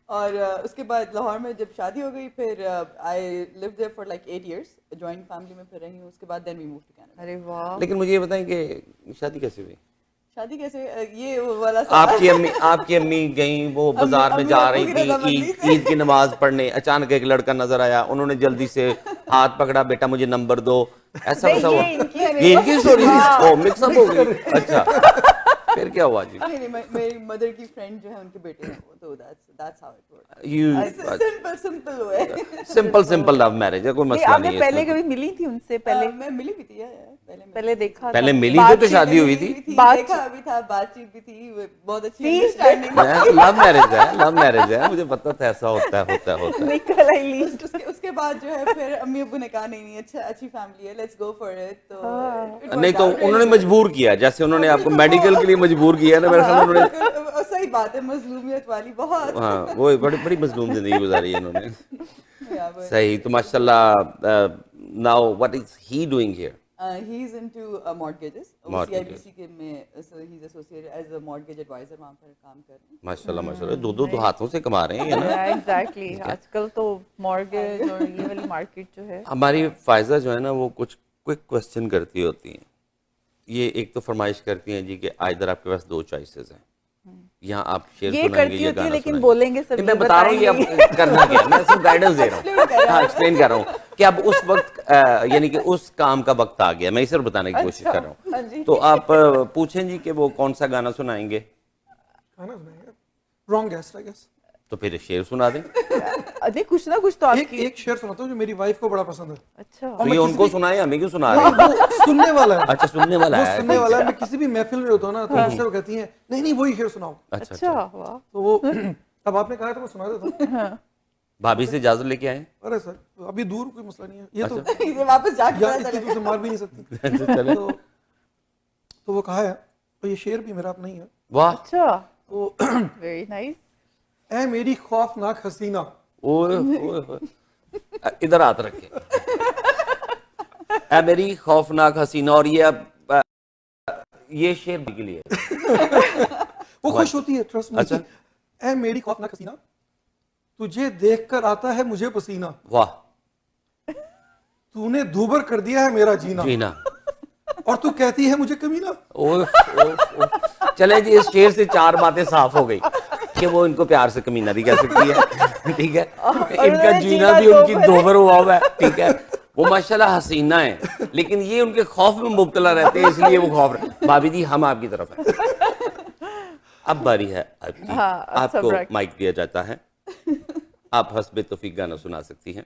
D: और उसके बाद लाहौर में जब शादी हो गई, फिर I lived there for like 8 years, joint family में फिर रही हूँ। उसके बाद then we move to Canada.
B: अरे वाह।
A: लेकिन मुझे ये बताएं कि शादी कैसे हुई?
D: शादी कैसे ये वाला
A: आपकी अम्मी गई वो बाजार में जा रही थी ईद की नमाज पढ़ने, अचानक एक लड़का नजर आया, उन्होंने जल्दी से हाथ पकड़ा, बेटा मुझे नंबर दो, ऐसा वैसा हुआ। ये इनकी स्टोरी थी, मिक्सअप हो गई। अच्छा फिर क्या हुआ जी?
D: नहीं मेरी मदर की फ्रेंड जो है उनके बेटे हैं वो, तो that's how it works।
A: Simple love marriage है, कोई मसला नहीं है।
B: पहले कभी मिली थी उनसे? पहले
D: मैं मिली भी थी
B: पहले देखा,
A: पहले मिली तो शादी हुई थी,
D: देखा भी था, बातचीत भी थी, बहुत अच्छी अंडरस्टैंडिंग।
A: लव मैरिज है, मुझे पता था ऐसा होता है।
D: उसके बाद जो है फिर अम्मी अब्बू ने कहा नहीं अच्छी फैमिली है, लेट्स गो फॉर इट। तो
A: नहीं तो उन्होंने मजबूर किया, जैसे उन्होंने आपको मेडिकल के लिए मजबूर किया ना, मेरे ख्याल में उन्होंने।
D: सही बात है, मजलूमियत वाली बहुत।
A: हाँ वो बड़ी मजलूम जिंदगी गुजारी है उन्होंने। सही, तो माशाल्लाह। Now what is he doing here?
D: He is into mortgages. CIBC के में, so he's associated as a mortgage advisor, वहाँ पर काम कर रहे हैं।
A: माशाल्लाह दो हाथों से कमा रहे हैं ना।
B: Exactly, आजकल तो मॉर्गेज और ये वाली मार्केट जो है।
A: हमारी फायजा जो है ना वो कुछ क्विक क्वेश्चन करती होती हैं। ये एक तो फरमाइश करती हैं जी कि इधर आपके पास दो चॉइसेस हैं, यहाँ आप शेयर सुनाएंगे या गाना
B: लेकिन बोलेंगे सब।
A: मैं बता रहा हूँ अब करना क्या, मैं सिर्फ गाइडेंस दे रहा हूँ, हाँ एक्सप्लेन कर रहा हूँ कि अब उस वक्त यानी कि उस काम का वक्त आ गया, मैं इसे बताने की कोशिश कर रहा हूँ। तो आप पूछें जी कि वो कौन सा गाना सुनाएंगे?
C: Wrong guess I guess.
A: तो फिर शेर सुना दें।
B: अरे कुछ ना कुछ तो आपकी
C: एक शेर सुनाता हूँ जो मेरी वाइफ को बड़ा पसंद है।
B: अच्छा,
A: तो ये उनको सुनाए, हमें क्यों सुना रहे हैं?
C: सुनने वाला है।
A: अच्छा सुनने वाला है।
C: सुनने वाला है। मैं किसी भी महफिल में होता हूँ ना तो मुझसे वो कहती हैं नहीं वही शेर सुनाओ।
B: अच्छा वाह।
C: तो वो अब आपने कहा तो मैं सुना देता हूँ।
A: भाभी से इजाजत लेके आए?
C: अरे सर अभी दूर कोई मसला नहीं है, ये तो
D: ये वापस जाके
C: तुमसे मार भी नहीं सकती।
A: चले
C: तो वो कहा है, तो ये शेर भी मेरा अपना ही है।
A: वाह।
B: अच्छा
C: तो
B: वेरी नाइस।
C: ऐ मेरी खौफनाक हसीना।
A: ओए इधर हाथ रखे। ऐ मेरी खौफनाक हसीना, और ये शेर के लिए
C: वो खुश होती है, ट्रस्ट मी।
A: अच्छा।
C: ऐ मेरी खौफनाक हसीना, तुझे देखकर आता है मुझे पसीना।
A: वाह।
C: तूने दूबर कर दिया है मेरा जीना और तू कहती है मुझे कमीना।
A: चले जी, इस शेर से चार बातें साफ हो गई कि वो इनको प्यार से कमीना भी कह सकती है, ठीक है, इनका जीना भी उनकी दोबर हुआ है, ठीक है, वो माशाल्लाह हसीना है, लेकिन ये उनके खौफ में मुब्तला रहते हैं, इसलिए वो खौफ। भाभी जी हम आपकी तरफ हैं। अब बारी है आपकी। आपको माइक दिया जाता है, आप हस्बे तौफीक गाना सुना सकती हैं।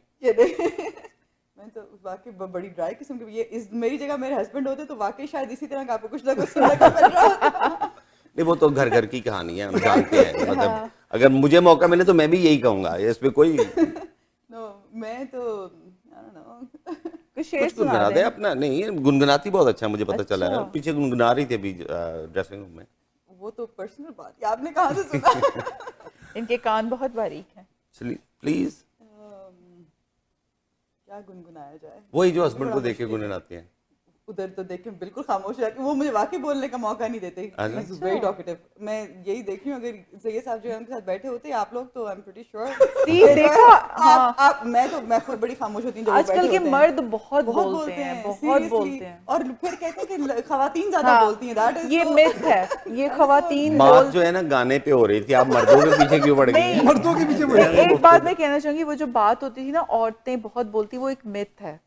D: मैं तो वाकई बड़ी ड्राई किस्म की, ये मेरी जगह मेरे हस्बैंड होते तो वाकई शायद इसी तरह का आपको कुछ ना कुछ सुनने को मिल रहा होता।
A: नहीं वो तो घर की कहानी है, हम जानते हैं। मतलब अगर मुझे मौका मिले तो मैं भी यही कहूंगा, इस पे कोई
D: मैं तो
A: कुछ गुनगुना दे अपना। नहीं गुनगुनाती बहुत अच्छा, मुझे पता चला है, पीछे गुनगुना रही थी अभी ड्रेसिंग रूम में।
D: वो तो पर्सनल बात है, आपने कहाँ से सुना?
B: इनके कान बहुत बारीक हैं।
A: चलिए प्लीज।
D: क्या गुनगुनाया जाए?
A: वही जो हस्बैंड को देख के गुनगुनाती हैं।
D: उधर तो देख के बिल्कुल खामोश है, वो मुझे वाकई बोलने का मौका नहीं देते। Very talkative. मैं यही देख रही हूँ, अगर सैयद साहब जो है उनके साथ बैठे होते हैं आप लोग, तो आई एम प्रीटी श्योर
B: देखा
D: आप मैं खुद बड़ी खामोश होती हूँ।
B: आजकल के मर्द बहुत बोलते हैं, बहुत बोलते हैं,
D: और फिर कहते हैं कि खवातीन ज्यादा बोलती हैं। दैट इज
B: ये मिथ है, ये खवातीन
A: बात जो है ना गाने पे हो रही थी, आप मर्दों के पीछे क्यों पड़ गई?
C: मर्दों के पीछे पड़ गई।
B: एक बात मैं कहना चाहूंगी, वो जो बात होती थी ना औरतें बहुत बोलती, वो एक मिथ है,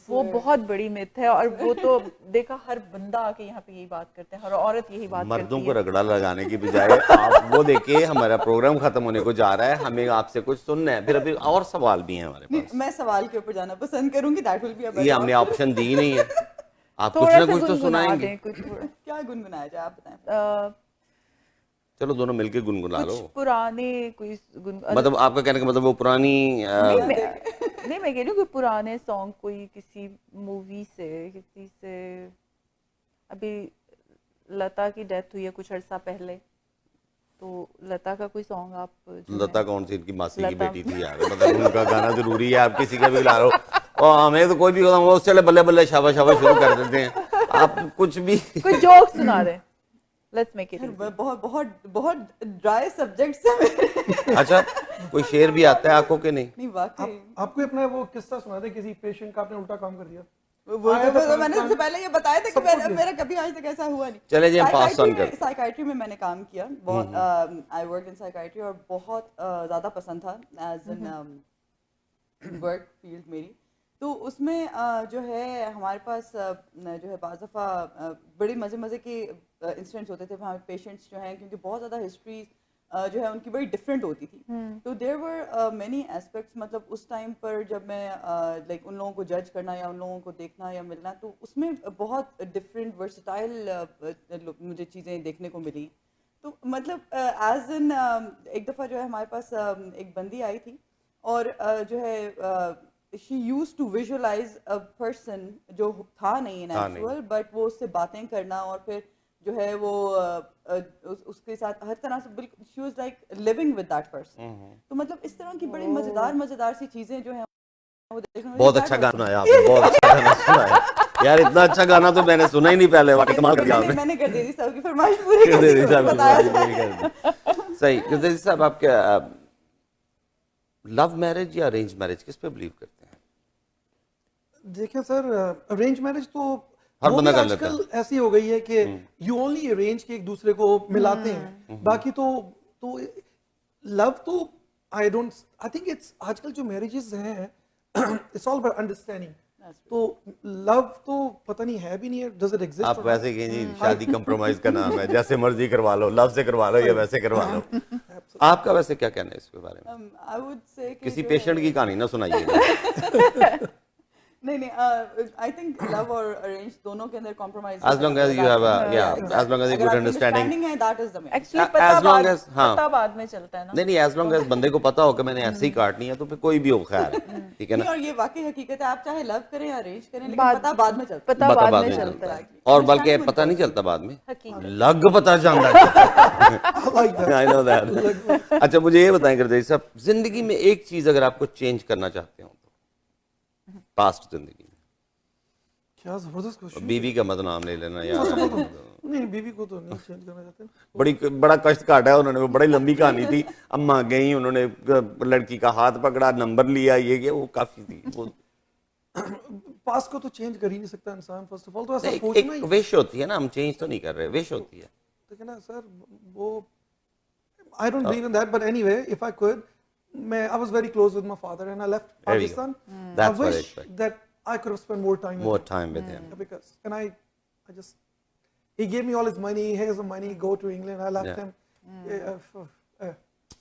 B: वो बहुत बड़ी मिथ है, और वो तो देखा हर बंदा आके यहाँ पे यही बात करते हैं, हर औरत यही बात करती है।
A: मर्दों को रगड़ा लगाने की बजाय आप वो देखिए, हमारा प्रोग्राम खत्म होने को जा रहा है, हमें आपसे कुछ सुनना है, फिर अभी और सवाल भी हैं हमारे पास।
D: मैं सवाल के ऊपर जाना पसंद करूंगी, that will be a better.
A: ये हमने ऑप्शन दी नहीं है, आप कुछ ना कुछ तो सुनाएंगे।
D: क्या गुनगुनाया जाए आप बताएं।
A: चलो दोनों मिलके गुनगुना लो।
B: पुराने कोई
A: मतलब आपका कहने का मतलब वो पुरानी
B: नहीं मैं कह रही हूँ कोई पुराने सॉन्ग, कोई किसी मूवी से, किसी से, अभी लता की डेथ हुई है कुछ अर्सा पहले, तो लता का कोई सॉन्ग आप।
A: लता कौन सी? इनकी मासी की बेटी थी यार, मतलब उनका गाना जरूरी है, आप किसी का भी ला रहे हो। और हमें तो कोई भी चले बल्ले बल्ले शाबा शाबा शुरू कर देते हैं, आप कुछ भी
B: कोई जोक सुना रहे। Let's make it
D: बहुत ड्राई सब्जेक्ट्स है।
A: अच्छा कोई शेर भी आता है आपको के नहीं?
D: नहीं वाकई।
C: आपको अपना वो किस्सा सुना दे, किसी पेशेंट का आपने उल्टा काम कर दिया।
D: मैंने सबसे पहले ये बताया था कि मेरा कभी आज तक ऐसा हुआ नहीं।
A: चले जी हम पास ऑन कर।
D: साइकाइट्री में मैंने काम किया बहुत, आई वर्क इन साइकाइट्री और बहुत ज़्यादा पसंद था एज एन वर्क फील्ड मेरी। तो उसमें जो है हमारे पास जो है बाज़ दफ़ा बड़े मज़े के इंसिडेंट्स होते थे वहाँ पेशेंट्स जो हैं, क्योंकि बहुत ज़्यादा हिस्ट्री जो है उनकी बड़ी डिफरेंट होती थी। तो देयर वर मैनी एस्पेक्ट्स, मतलब उस टाइम पर जब मैं लाइक उन लोगों को जज करना या उन लोगों को देखना या मिलना, तो उसमें बहुत डिफरेंट वर्सटाइल मुझे चीज़ें देखने को मिली। तो मतलब एज एन एक दफ़ा जो है हमारे पास एक बंदी आई थी और जो है she used to visualise a person जो था नहीं इन एक्चुअल, बट वो उससे बातें करना और फिर जो है वो उसके साथ हर तरह से बिल्कुल she was like living with that person. तो मतलब इस तरह की बड़ी मजेदार सी चीजें जो हैं वो देखने में
A: बहुत अच्छा गाना सुनाया आपने, बहुत अच्छा गाना सुनाया यार, इतना अच्छा गाना तो मैंने सुना ही नहीं पहले। वाकई कमाल कर दिया आपने।
D: मैंने कर दी सबकी फरमाइश पूरी कर दी,
A: सही। गुरदेव साहब, आप क्या लव मैरिज या अरेंज मैरिज किस पे बिलीव करते हैं?
C: देखिए सर, अरेंज मैरिज तो
A: हर बंदा कर लेता है।
C: आजकल ऐसी हो गई है कि यू ओनली अरेंज के एक दूसरे को मिलाते हैं, बाकी तो लव तो आई थिंक इट्स आजकल जो मैरिजेस हैं इट्स ऑल अबाउट अंडरस्टैंडिंग। तो लव तो पता नहीं है भी नहीं है, डज इट एग्जिस्ट?
A: आप वैसे कहें जी शादी कंप्रोमाइज का नाम है, जैसे मर्जी करवा लो, लव से करवा लो या वैसे करवा लो। आपका वैसे क्या कहना है इसके बारे में?
D: आई वुड से
A: किसी पेशेंट की कहानी ना सुनाइए।
D: नहीं, आई थिंक लव और अरेंज दोनों के अंदर compromise,
A: as long as you have a as long as a good understanding
D: है, that is the main।
B: Actually पता बाद में चलता है ना।
A: नहीं, as long as बंदे को पता हो कि मैंने ऐसे ही काटनी है तो फिर कोई भी हो खैर है, ठीक है ना।
D: और ये वाकई हकीकत है, आप चाहे लव करें या अरेंज करें, लेकिन पता बाद में चलता है।
B: पता बाद में चलता है,
A: और बल्कि पता नहीं चलता बाद में, लग पता जाता है। I know that। अच्छा मुझे ये बताएं गुरदेव साहब, जिंदगी में एक चीज अगर आपको चेंज करना चाहते हो तो पास्ट जिंदगी में
C: क्या जबरदस्त क्वेश्चन।
A: बीवी का मत नाम ले लेना यार।
C: नहीं, बीवी को तो नहीं चेंज करना चाहते।
A: बड़ा कष्ट काटा है उन्होंने, वो बड़ी लंबी कहानी थी। अम्मा गई, उन्होंने लड़की का हाथ पकड़ा, नंबर लिया, ये वो काफी थी। वो
C: पास्ट को तो चेंज कर ही नहीं सकता इंसान। फर्स्ट ऑफ ऑल तो ऐसा सोचना ही,
A: एक विश होती है ना, हम चेंज तो नहीं कर रहे, विश होती है।
C: ठीक है ना सर, वो I don't believe in that, but anyway if I could, I was very close with my father and I left Pakistan.
A: That's
C: I wish that I could have spent more time
A: with him.
C: Because I just, he gave me all his money, here's the money, go to England. I left him.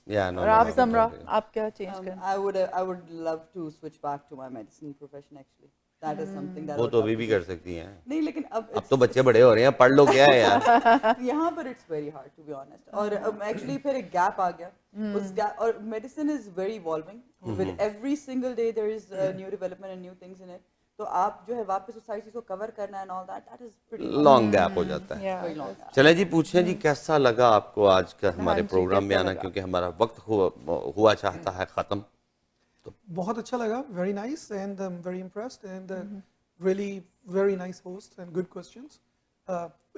A: Yeah, no.
B: और आप समरा, आप क्या चेंज करें?
D: I would love to switch back to my medicine profession actually. That is something that
A: वो तो अभी भी कर सकती हैं।
D: नहीं, लेकिन अब
A: तो बच्चे बड़े हो रहे हैं, पढ़ लो क्या है यार।
D: यहाँ पर it's very hard to be honest। और actually फिर एक gap आ गया, उस gap, और medicine is very evolving with every single day there is new development and new things in it। तो आप जो है वापस उस सारी चीज को कवर करना and all that is pretty
A: long gap हो जाता है। चलें जी, पूछें जी कैसा लगा आपको आज का हमारे प्रोग्राम में आना, क्योंकि हमारा वक्त हुआ चाहता है खत्म।
C: तो बहुत अच्छा लगा, very nice and very impressed and really very nice host and good questions.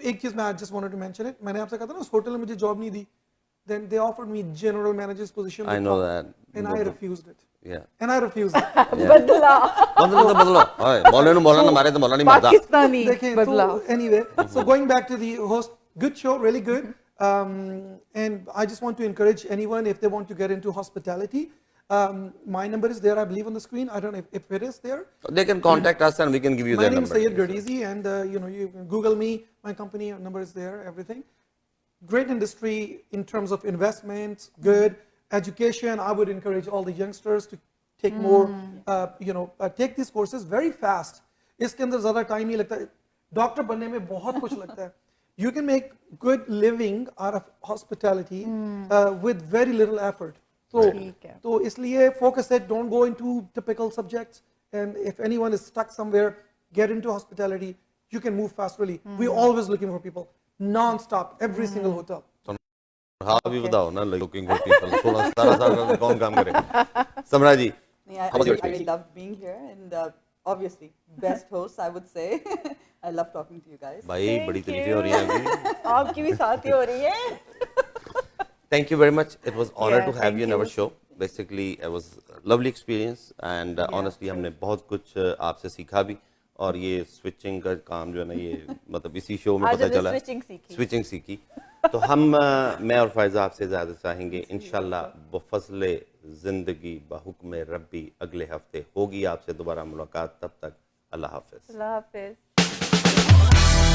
C: एक चीज मैं just wanted to mention it, मैंने आपसे कहा था ना उस होटल ने मुझे जॉब नहीं दी, then they offered me general manager's position,
A: I know that,
C: and I refused it,
A: yeah,
C: and I refused it।
B: बदला
A: ओए मौलाना मौलाना मारे तो मौलाना नहीं मारता।
B: पाकिस्तानी
C: बदला। Anyway, so going back to the host, good show, really good, and I just want to encourage anyone if they want to get into hospitality. My number is there, I believe, on the screen. I don't know if it is there.
A: They can contact us and we can give you their number.
C: My name is Syed Gardizi, and you can Google me. My company number is there. Everything. Great industry in terms of investments. Good education. I would encourage all the youngsters to take more. Take these courses very fast. इसके अंदर ज़्यादा time नहीं लगता। डॉक्टर बनने में बहुत कुछ लगता है। You can make good living out of hospitality with very little effort. तो इसलिए focus it, don't go into typical subjects, and if anyone is stuck somewhere, get into hospitality, you can move fast really. We're always looking for people, non-stop, every single hotel.
A: हाँ भी बताओ ना, looking for people। 16-17 साल का कौन काम करे? समरा जी,
D: I love being here and obviously best host I would say। I love talking to you guys।
A: भाई बड़ी तारीफें हो रही हैं अभी।
B: आपकी भी साथी हो रही है।
A: Thank you very much. It was honor to have you in our show. Basically, it was a lovely experience and honestly हमने बहुत कुछ आपसे सीखा भी और ये स्विचिंग का काम जो है ना, ये मतलब इसी शो में
B: आज
A: पता
B: हमने
A: चला, स्विचिंग सीखी। तो हम मैं और फायजा आपसे ज़्यादा चाहेंगे इंशाल्लाह बफज़ले ज़िंदगी बहुक्म रब्बी अगले हफ्ते होगी आपसे दोबारा मुलाकात। तब तक अल्लाह हाफ़िज़।
B: अल्लाह हाफ़िज़।